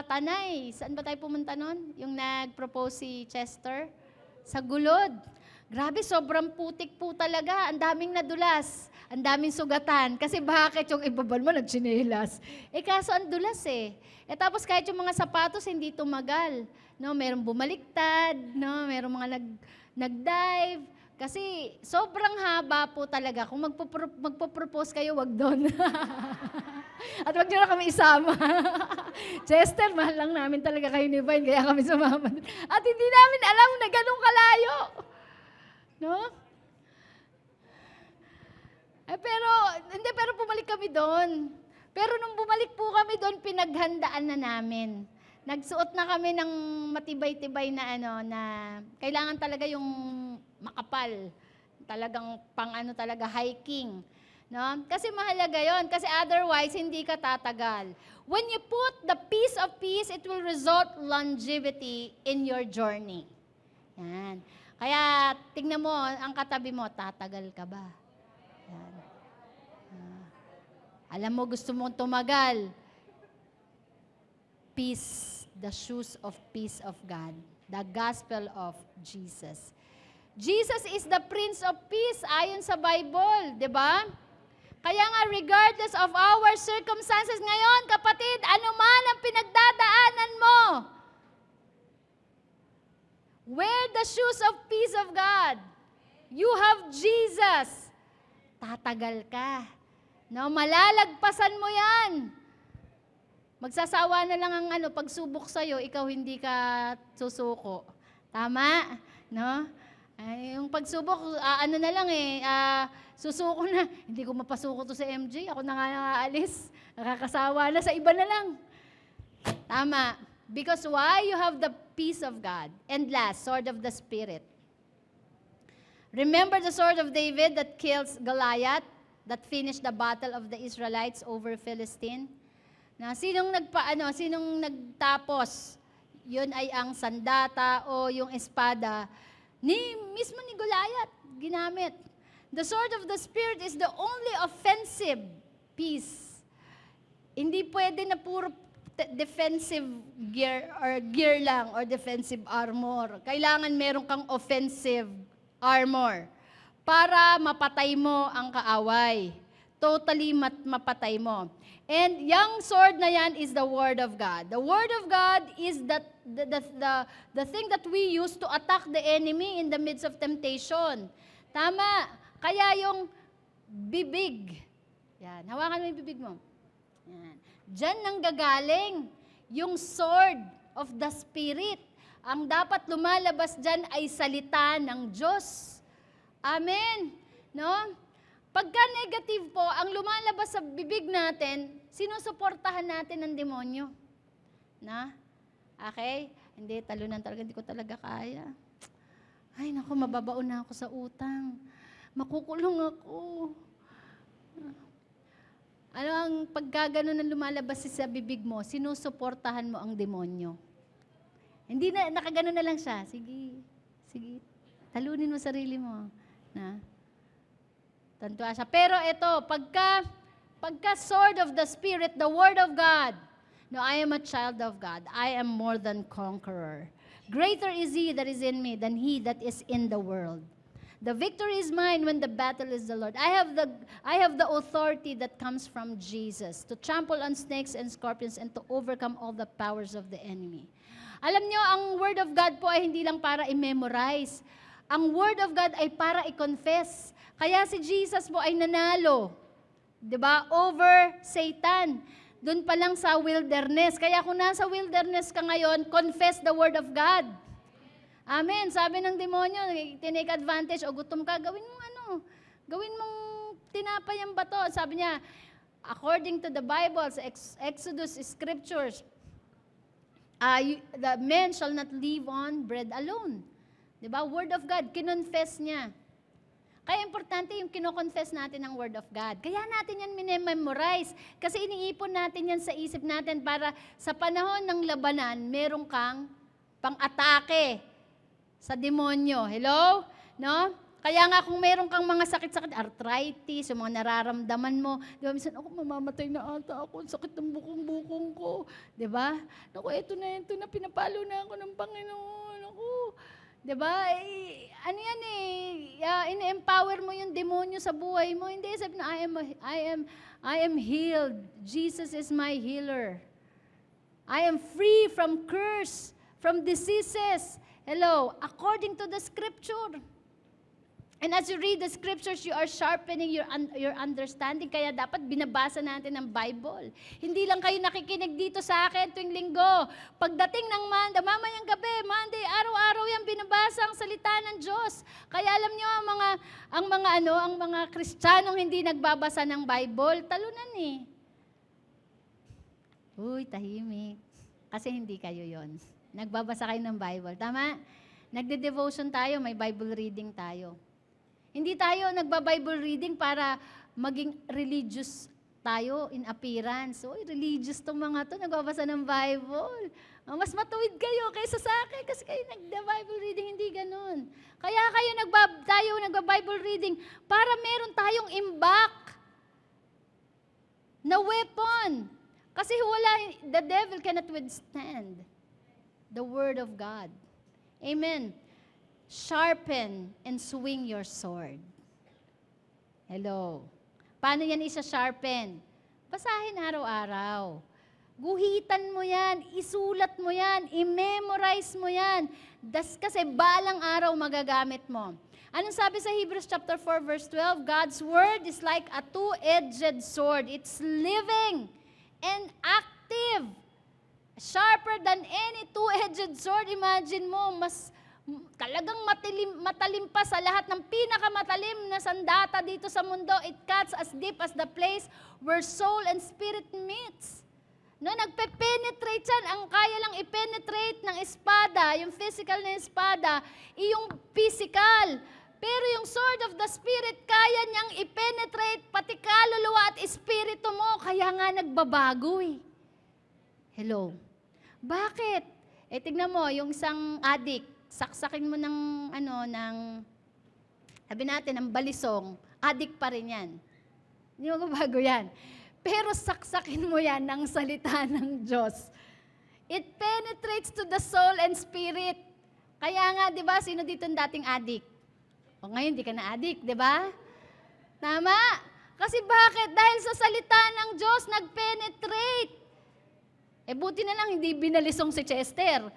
Tanay, saan ba tayo pumunta nun? Yung nag-propose si Chester? Sa Gulod. Grabe, sobrang putik po talaga. Ang daming nadulas. Ang daming sugatan. Kasi bakit yung ibabal mo nagchinelas? Kaso ang dulas tapos kahit yung mga sapatos hindi tumagal. No, merong bumaliktad, no, merong mga nag-dive. Kasi sobrang haba po talaga. Kung magpo-propose kayo, wag doon. At wag niyo na kami isama. Chester, mahal lang namin talaga kayo ni Vine, kaya kami sumama. At hindi namin alam na ganun kalayo. No? Pero bumalik kami doon. Pero nung bumalik po kami doon, pinaghandaan na namin. Nagsuot na kami ng matibay-tibay na na kailangan talaga yung makapal. Talagang talaga hiking. No? Kasi mahalaga yon. Kasi otherwise, hindi ka tatagal. When you put the piece of peace, it will result longevity in your journey. Yan. Kaya, tingnan mo, ang katabi mo, tatagal ka ba? Yan. Alam mo, gusto mong tumagal. Peace, the shoes of peace of God. The gospel of Jesus. Jesus is the Prince of Peace ayon sa Bible, di ba? Kaya nga, regardless of our circumstances ngayon, kapatid, ano man ang pinagdadaanan mo, wear the shoes of peace of God. You have Jesus. Tatagal ka. No, malalagpasan mo yan. Magsasawa na lang ang pagsubok sa'yo, ikaw hindi ka susuko. Tama? No? Yung pagsubok, na lang susuko na. Hindi ko mapasuko to sa MJ, ako na nga aalis. Nakakasawa na, sa iba na lang. Tama. Because why? You have the peace of God. And last, sword of the Spirit. Remember the sword of David that kills Goliath, that finished the battle of the Israelites over Philistine? Na sinong nagtapos? Yun ay ang sandata o yung espada mismo ni Goliath ginamit. The sword of the Spirit is the only offensive piece. Hindi pwede na puro defensive gear lang or defensive armor. Kailangan meron kang offensive armor para mapatay mo ang kaaway. Totally mapatay mo. And yung sword na yan is the Word of God. The Word of God is the thing that we use to attack the enemy in the midst of temptation. Tama. Kaya yung bibig. Yan. Hawakan mo yung bibig mo. Yan. Diyan nang gagaling yung sword of the Spirit. Ang dapat lumalabas dyan ay salita ng Diyos. Amen. No? Pagka negative po, ang lumalabas sa bibig natin, sinusuportahan natin ng demonyo. Na? Okay? Hindi, talunan talaga, hindi ko talaga kaya. Ay, naku, mababaon na ako sa utang. Makukulong ako. Ano ang pagkagano na lumalabas sa bibig mo, sinusuportahan mo ang demonyo. Hindi na, nakagano na lang siya. Sige, sige, talunin mo sarili mo. Na? Tantua siya. Pero ito, pagka sword of the Spirit, the Word of God, no, I am a child of God. I am more than conqueror. Greater is He that is in me than he that is in the world. The victory is mine when the battle is the Lord. I have the authority that comes from Jesus to trample on snakes and scorpions and to overcome all the powers of the enemy. Alam nyo, ang Word of God po ay hindi lang para i-memorize. Ang Word of God ay para i-confess. Kaya si Jesus po ay nanalo, 'di ba? Over Satan. Doon pa lang sa wilderness. Kaya kung nasa wilderness ka ngayon, confess the Word of God. Amen. Sabi ng demonyo, tinake advantage, o gutom ka, gawin mong tinapay ang bato. Sabi niya, according to the Bible, sa Exodus scriptures, the man shall not live on bread alone. Diba? Word of God, kinonfess niya. Kaya importante yung kino-confess natin ng Word of God. Kaya natin yan minememorize. Kasi iniipon natin yan sa isip natin para sa panahon ng labanan, meron kang pang-atake sa demonyo. Hello? No? Kaya nga kung meron kang mga sakit-sakit, arthritis, yung mga nararamdaman mo, di ba, minsan, ako mamamatay na ata ako, sakit ng bukong-bukong ko. Di ba? Naku, ito na, pinapalo na ako ng Panginoon. Naku, di ba? Ano yan ini-empower mo yung demonyo sa buhay mo. Hindi, sabi na, I am healed. Jesus is my healer. I am free from curse, from diseases. Hello, according to the scripture. And as you read the scriptures, you are sharpening your understanding. Kaya dapat binabasa natin ang Bible. Hindi lang kayo nakikinig dito sa akin tuwing linggo. Pagdating ng mamayang gabi, Monday, araw-araw yan binabasa ang salita ng Diyos. Kaya alam niyo ang mga Kristiyanong hindi nagbabasa ng Bible, talunan eh. Uy, tahimik. Kasi hindi kayo yon. Nagbabasa kayo ng Bible. Tama? Nagde-devotion tayo, may Bible reading tayo. Hindi tayo nagba-Bible reading para maging religious tayo in appearance. Uy, religious tong mga to, nagbabasa ng Bible. Mas matuwid kayo kaysa sa akin kasi kayo nagda-Bible reading, hindi ganun. Kaya tayo nagba-Bible reading para meron tayong imbak na weapon. Kasi the devil cannot withstand the word of God. Amen. Sharpen and swing your sword. Hello. Paano yan isa-sharpen? Basahin araw-araw. Guhitan mo yan, isulat mo yan, i-memorize mo yan. Kasi balang araw magagamit mo. Anong sabi sa Hebrews chapter 4 verse 12? God's word is like a two-edged sword. It's living and active. Sharper than any two-edged sword. Imagine mo, talagang matalim pa sa lahat ng pinakamatalim na sandata dito sa mundo. It cuts as deep as the place where soul and spirit meets. No, nagpe-penetrate yan. Ang kaya lang i-penetrate ng espada, yung physical na espada, yung physical. Pero yung sword of the Spirit, kaya niyang i-penetrate pati kaluluwa at espiritu mo. Kaya nga nagbabago eh. Hello. Bakit? Tignan mo, yung isang addict, saksakin mo sabi natin, ng balisong, addict pa rin yan. Hindi magbabago yan. Pero saksakin mo yan ng salita ng Diyos. It penetrates to the soul and spirit. Kaya nga, di ba, sino dito ang dating addict? O ngayon, di ka na addict, di ba? Tama? Kasi bakit? Dahil sa salita ng Diyos, nag-penetrate. Buti na lang, hindi binalisong si Chester.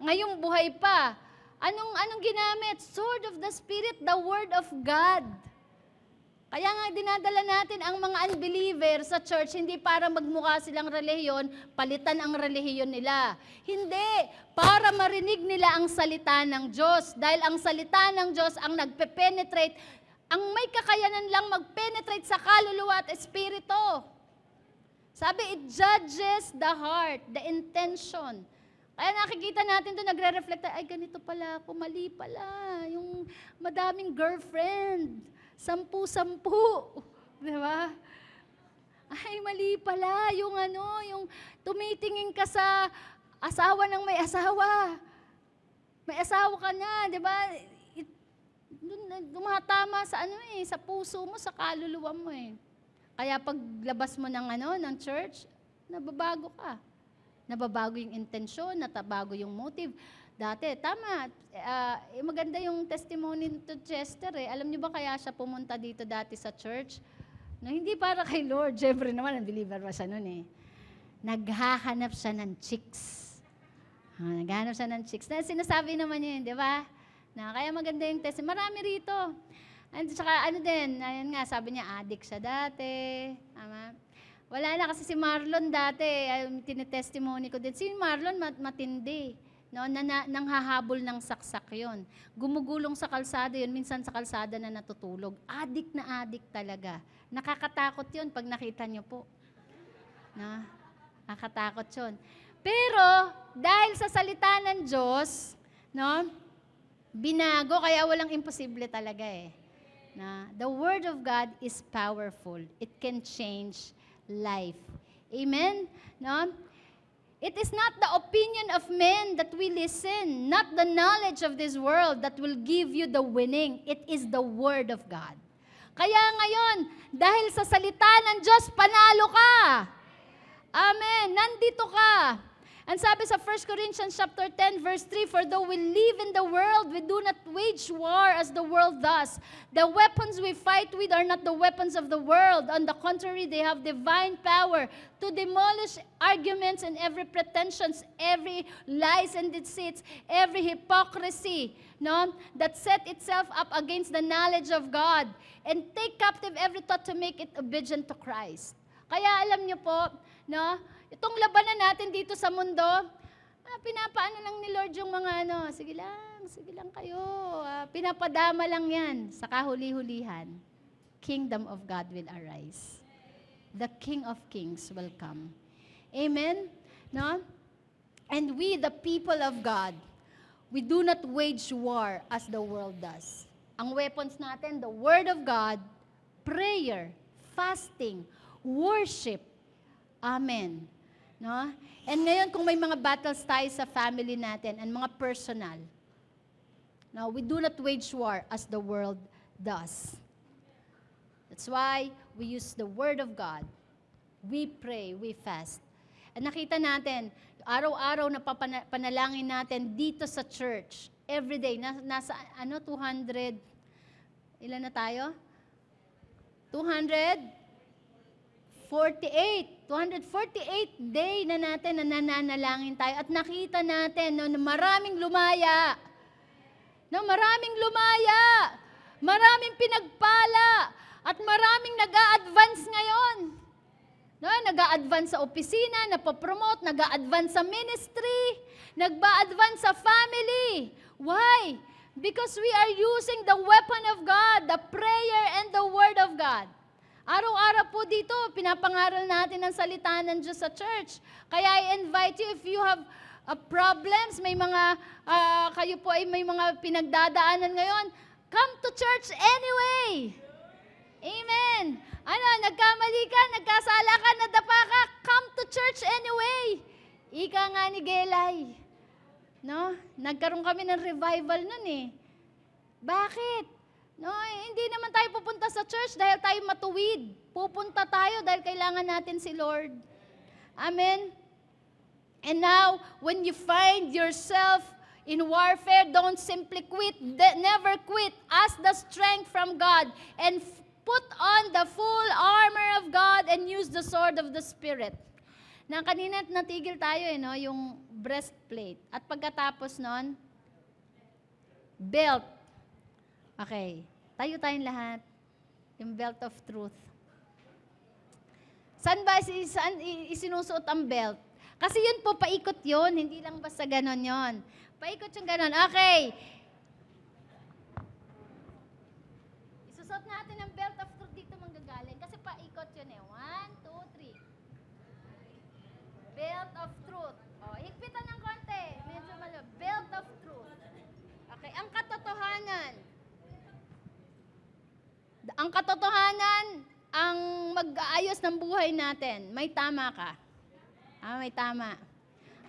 Ngayong buhay pa. Anong ginamit? Sword of the Spirit, the Word of God. Kaya nga dinadala natin ang mga unbeliever sa church, hindi para magmukha silang relihiyon, palitan ang relihiyon nila. Hindi, para marinig nila ang salita ng Diyos. Dahil ang salita ng Diyos ang nagpe-penetrate, ang may kakayanan lang mag-penetrate sa kaluluwa at espiritu. Sabi, it judges the heart, the intention. Kaya nakikita natin doon, nagre-reflect, ay ganito pala ako, mali pala. Yung madaming girlfriend, 10. Di ba? Ay, mali pala. Yung tumitingin ka sa asawa ng may asawa. May asawa ka na, di ba? Tumatama sa sa puso mo, sa kaluluwa mo eh. Kaya paglabas mo ng church, nababago ka. Nababago yung intensyon, natabago yung motive. Dati, tama, maganda yung testimony to Chester eh. Alam niyo ba kaya siya pumunta dito dati sa church? No, hindi para kay Lord, syempre naman, ang believer pa siya nun eh. Naghahanap siya ng chicks. Naghahanap siya ng chicks. Sinasabi naman niya yun, di ba? Kaya maganda yung testimony. Marami rito. And saka ayun nga, sabi niya, addict siya dati. Tama? Wala na kasi si Marlon dati, tinetestimony ko din. Si Marlon matindi, no? Nanghahabol ng saksak yon. Gumugulong sa kalsada yon, minsan sa kalsada na natutulog. Addict na addict talaga. Nakakatakot yon pag nakita niyo po. No? Nakakatakot yon. Pero, dahil sa salita ng Diyos, no? Binago, kaya walang imposible talaga eh. Na the Word of God is powerful. It can change life. Amen? No? It is not the opinion of men that we listen, not the knowledge of this world that will give you the winning. It is the Word of God. Kaya ngayon, dahil sa salita ng Diyos, panalo ka. Amen. Nandito ka. And sabi sa 1 Corinthians chapter 10 verse 3, for though we live in the world, we do not wage war as the world does. The weapons we fight with are not the weapons of the world. On the contrary, they have divine power to demolish arguments and every pretensions, every lies and deceits, every hypocrisy, no, that set itself up against the knowledge of God, and take captive every thought to make it obedient to Christ. Kaya alam niyo po, no, itong labanan natin dito sa mundo, pinapaano lang ni Lord yung mga sige lang kayo. Pinapadama lang yan sa kahuli-hulihan. Kingdom of God will arise. The King of Kings will come. Amen? No? And we, the people of God, we do not wage war as the world does. Ang weapons natin, the Word of God, prayer, fasting, worship. Amen. No? And ngayon, kung may mga battles tayo sa family natin and mga personal, no, we do not wage war as the world does. That's why we use the Word of God. We pray, we fast. At nakita natin, araw-araw na panalangin natin dito sa church, every day, nasa 200, ilan na tayo? 248 day na natin na nananalangin tayo at nakita natin na maraming lumaya. Maraming pinagpala at maraming nag-a-advance ngayon. No, nag-a-advance sa opisina, napopromote, nag-a-advance sa ministry, nag-a-advance sa family. Why? Because we are using the weapon of God, the prayer and the Word of God. Araw-araw po dito, pinapangaral natin ang salita ng Diyos sa church. Kaya I invite you, if you have problems, may mga, kayo po ay may mga pinagdadaanan ngayon, come to church anyway. Amen. Nagkamali ka, nagkasala ka, nadapa ka, come to church anyway. Ika nga ni Gelay. No? Nagkaroon kami ng revival nun eh. Bakit? No, hindi naman tayo pupunta sa church dahil tayo matuwid. Pupunta tayo dahil kailangan natin si Lord. Amen? And now, when you find yourself in warfare, don't simply quit. Never quit. Ask the strength from God and put on the full armor of God and use the sword of the Spirit. Na kanina natigil tayo yung breastplate. At pagkatapos nun, belt. Okay, tayo tayong lahat. Yung belt of truth. Saan ba isinusuot ang belt? Kasi yun po, paikot yun. Hindi lang basta ganon yun. Paikot yung ganon. Okay. Isusot natin ang belt of truth dito manggagaling. Kasi paikot yun eh. 1, 2, 3. Belt of truth. Higpitan ng konti. Medyo malo. Belt of truth. Okay, ang katotohanan. Ang katotohanan, ang mag-aayos ng buhay natin. May tama ka. May tama.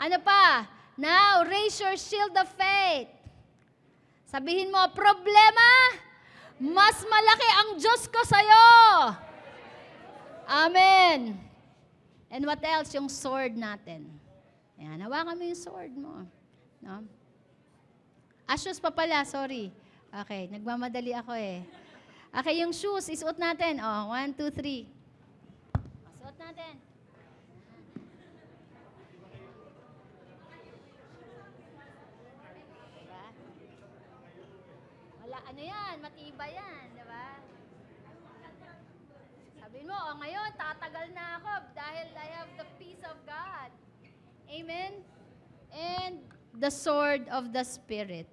Ano pa? Now, raise your shield of faith. Sabihin mo, problema, mas malaki ang Diyos ko sa'yo. Amen. And what else? Yung sword natin. Ayan, hawakan mo yung sword mo. No? Shoes pa pala, sorry. Okay, nagmamadali ako eh. Okay, yung shoes, isuot natin. 1, 2, 3. Suot natin. Diba? Wala, matibay yan, diba? Sabihin mo, ngayon, tatagal na ako dahil I have the peace of God. Amen? And the sword of the Spirit.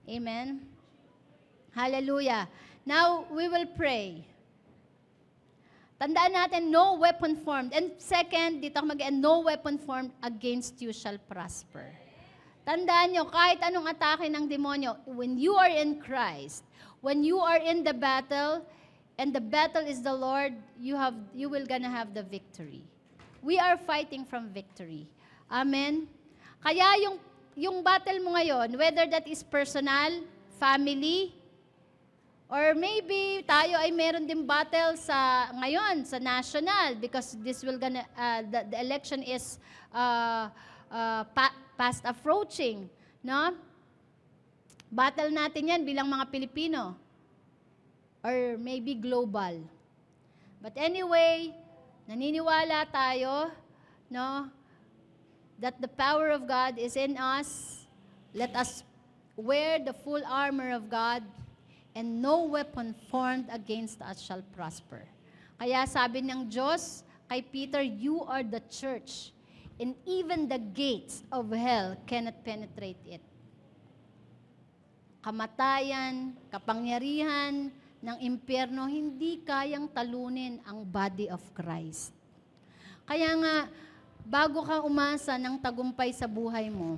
Amen? Hallelujah. Now, we will pray. Tandaan natin, no weapon formed. And second, dito ako no weapon formed against you shall prosper. Tandaan nyo, kahit anong atake ng demonyo, when you are in Christ, when you are in the battle, and the battle is the Lord, you will gonna have the victory. We are fighting from victory. Amen? Kaya yung battle mo ngayon, whether that is personal, family, or maybe tayo ay meron din battle ngayon sa national because this will gonna the election is fast approaching, no? Battle natin 'yan bilang mga Pilipino or maybe global. But anyway, naniniwala tayo, no, that the power of God is in us. Let us wear the full armor of God, and no weapon formed against us shall prosper. Kaya sabi ng Diyos kay Peter, you are the church, and even the gates of hell cannot penetrate it. Kamatayan, kapangyarihan ng impyerno, hindi kayang talunin ang body of Christ. Kaya nga, bago ka umasa ng tagumpay sa buhay mo,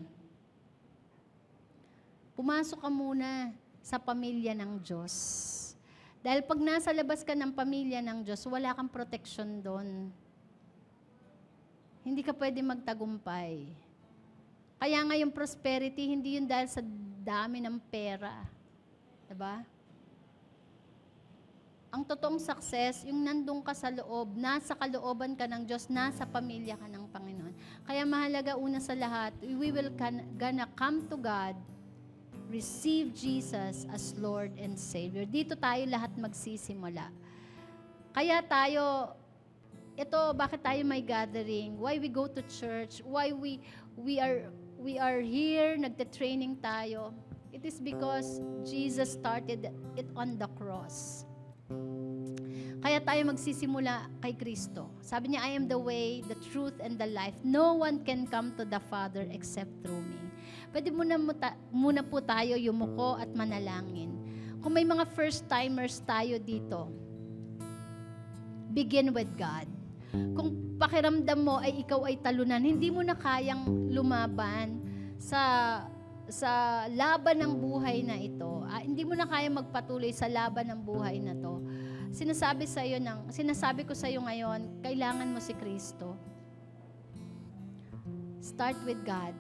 pumasok ka muna sa pamilya ng Diyos. Dahil pag nasa labas ka ng pamilya ng Diyos, wala kang protection doon. Hindi ka pwede magtagumpay. Kaya nga yung prosperity, hindi yun dahil sa dami ng pera. Diba? Ang totoong success, yung nandun ka sa loob, nasa kalooban ka ng Diyos, nasa pamilya ka ng Panginoon. Kaya mahalaga una sa lahat, we will gonna come to God, receive Jesus as Lord and Savior. Dito tayo lahat magsisimula. Kaya tayo, bakit tayo may gathering? Why we go to church? Why we are here, nagte-training tayo? It is because Jesus started it on the cross. Kaya tayo magsisimula kay Kristo. Sabi niya, I am the way, the truth, and the life. No one can come to the Father except through me. Pwede muna po tayo yumuko at manalangin. Kung may mga first-timers tayo dito, begin with God. Kung pakiramdam mo ay ikaw ay talunan, hindi mo na kayang lumaban sa laban ng buhay na ito. Hindi mo na kayang magpatuloy sa laban ng buhay na to. Sinasabi ko sa iyo ngayon, kailangan mo si Kristo. Start with God.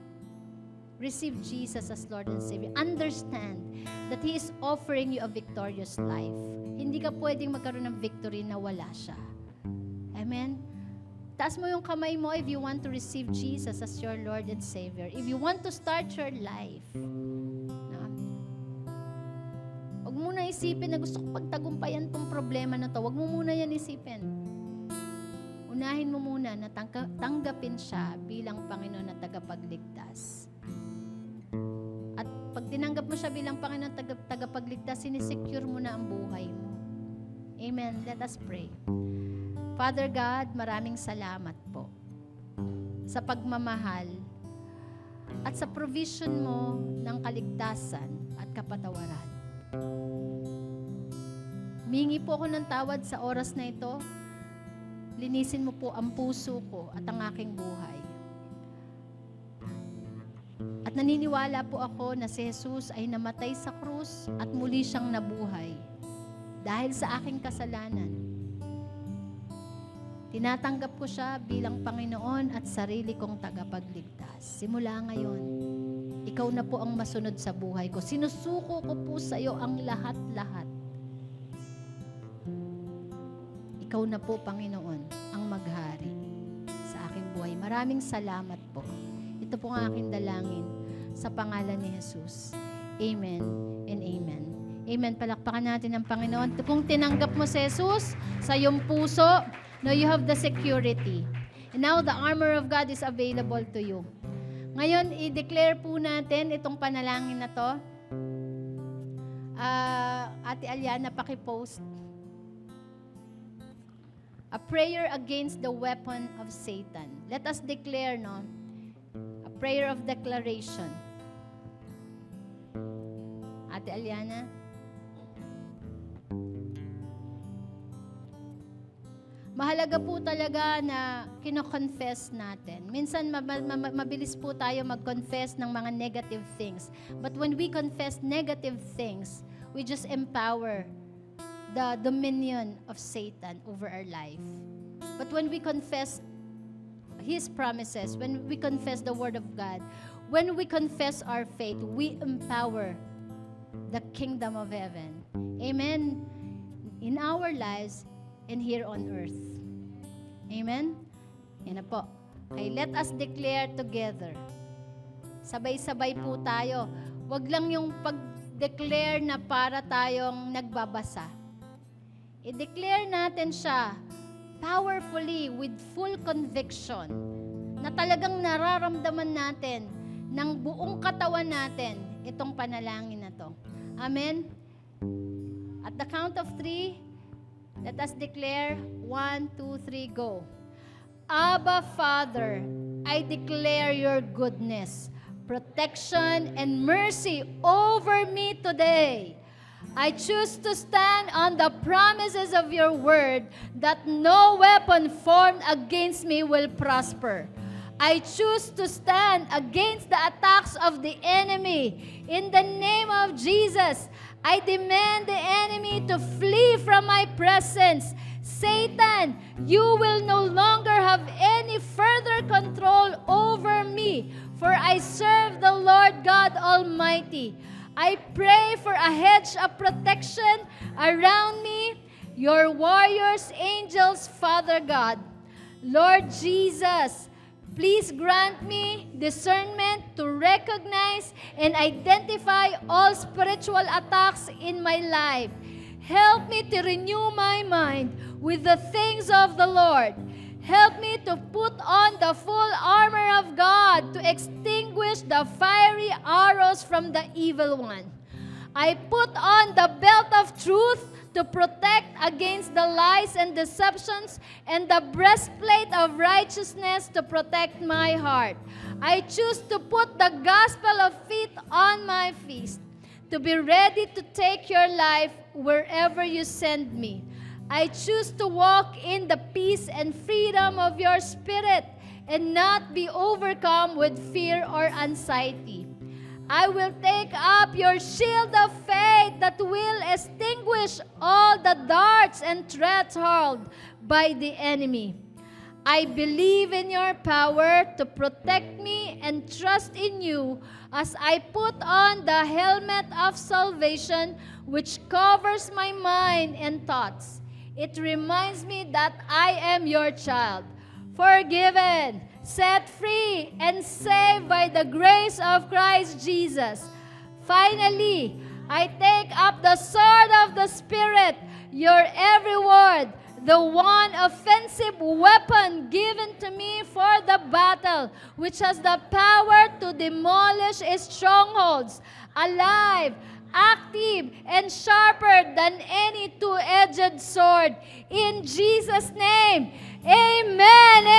Receive Jesus as Lord and Savior. Understand that He is offering you a victorious life. Hindi ka pwedeng magkaroon ng victory na wala siya. Amen? Taas mo yung kamay mo if you want to receive Jesus as your Lord and Savior. If you want to start your life. Huwag mo na isipin na gusto ko pagtagumpayan tong problema na to. Huwag mo muna yan isipin. Unahin mo muna na tanggapin siya bilang Panginoon at tagapagligtas. At pag tinanggap mo siya bilang Panginoon at tagapagligtas, sinisecure mo na ang buhay mo. Amen. Let us pray. Father God, maraming salamat po sa pagmamahal at sa provision mo ng kaligtasan at kapatawaran. Humingi po ako ng tawad sa oras na ito. Linisin mo po ang puso ko at ang aking buhay. At naniniwala po ako na si Jesus ay namatay sa krus at muli siyang nabuhay dahil sa aking kasalanan. Tinatanggap ko siya bilang Panginoon at sarili kong tagapagligtas. Simula ngayon, ikaw na po ang masunod sa buhay ko. Sinusuko ko po sa iyo ang lahat-lahat. Ikaw na po, Panginoon, ang maghari sa aking buhay. Maraming salamat po. Ito po ang aking dalangin sa pangalan ni Jesus. Amen and amen. Amen. Palakpakan natin ang Panginoon. Kung tinanggap mo si Jesus sa iyong puso, now you have the security. And now the armor of God is available to you. Ngayon, i-declare po natin itong panalangin na to. Ate Aliana, paki-post. A prayer against the weapon of Satan. Let us declare, no? A prayer of declaration. Ate Aliana. mahalaga po talaga na kino-confess natin. Minsan mabilis po tayo mag-confess ng mga negative things. But when we confess negative things, we just empower the dominion of Satan over our life. But when we confess His promises, when we confess the Word of God, when we confess our faith, we empower the kingdom of heaven. Amen. In our lives and here on earth. Amen? Yan na po. Okay, let us declare together. Sabay-sabay po tayo. Huwag lang yung pag-declare na para tayong nagbabasa. I-declare natin siya powerfully with full conviction na talagang nararamdaman natin ng buong katawan natin itong panalangin na to. Amen? At the count of 3, let us declare 1, 2, 3, go. Abba, Father, I declare your goodness, protection, and mercy over me today. I choose to stand on the promises of your word that no weapon formed against me will prosper. I choose to stand against the attacks of the enemy. In the name of Jesus, I demand the enemy to flee from my presence. Satan, you will no longer have any further control over me, for I serve the Lord God Almighty. I pray for a hedge of protection around me, your warriors, angels, Father God. Lord Jesus, please grant me discernment to recognize and identify all spiritual attacks in my life. Help me to renew my mind with the things of the Lord. Help me to put on the full armor of God to extinguish the fiery arrows from the evil one. I put on the belt of truth to protect against the lies and deceptions, and the breastplate of righteousness to protect my heart. I choose to put the gospel of faith on my feet, to be ready to take your life wherever you send me. I choose to walk in the peace and freedom of your spirit and not be overcome with fear or anxiety. I will take up your shield of faith that will extinguish all the darts and threats hurled by the enemy. I believe in your power to protect me and trust in you as I put on the helmet of salvation, which covers my mind and thoughts. It reminds me that I am your child, forgiven, set free, and saved by the grace of Christ Jesus. Finally, I take up the sword of the Spirit, your every word, the one offensive weapon given to me for the battle, which has the power to demolish strongholds, alive, active, and sharper than any two-edged sword. In Jesus' name, amen.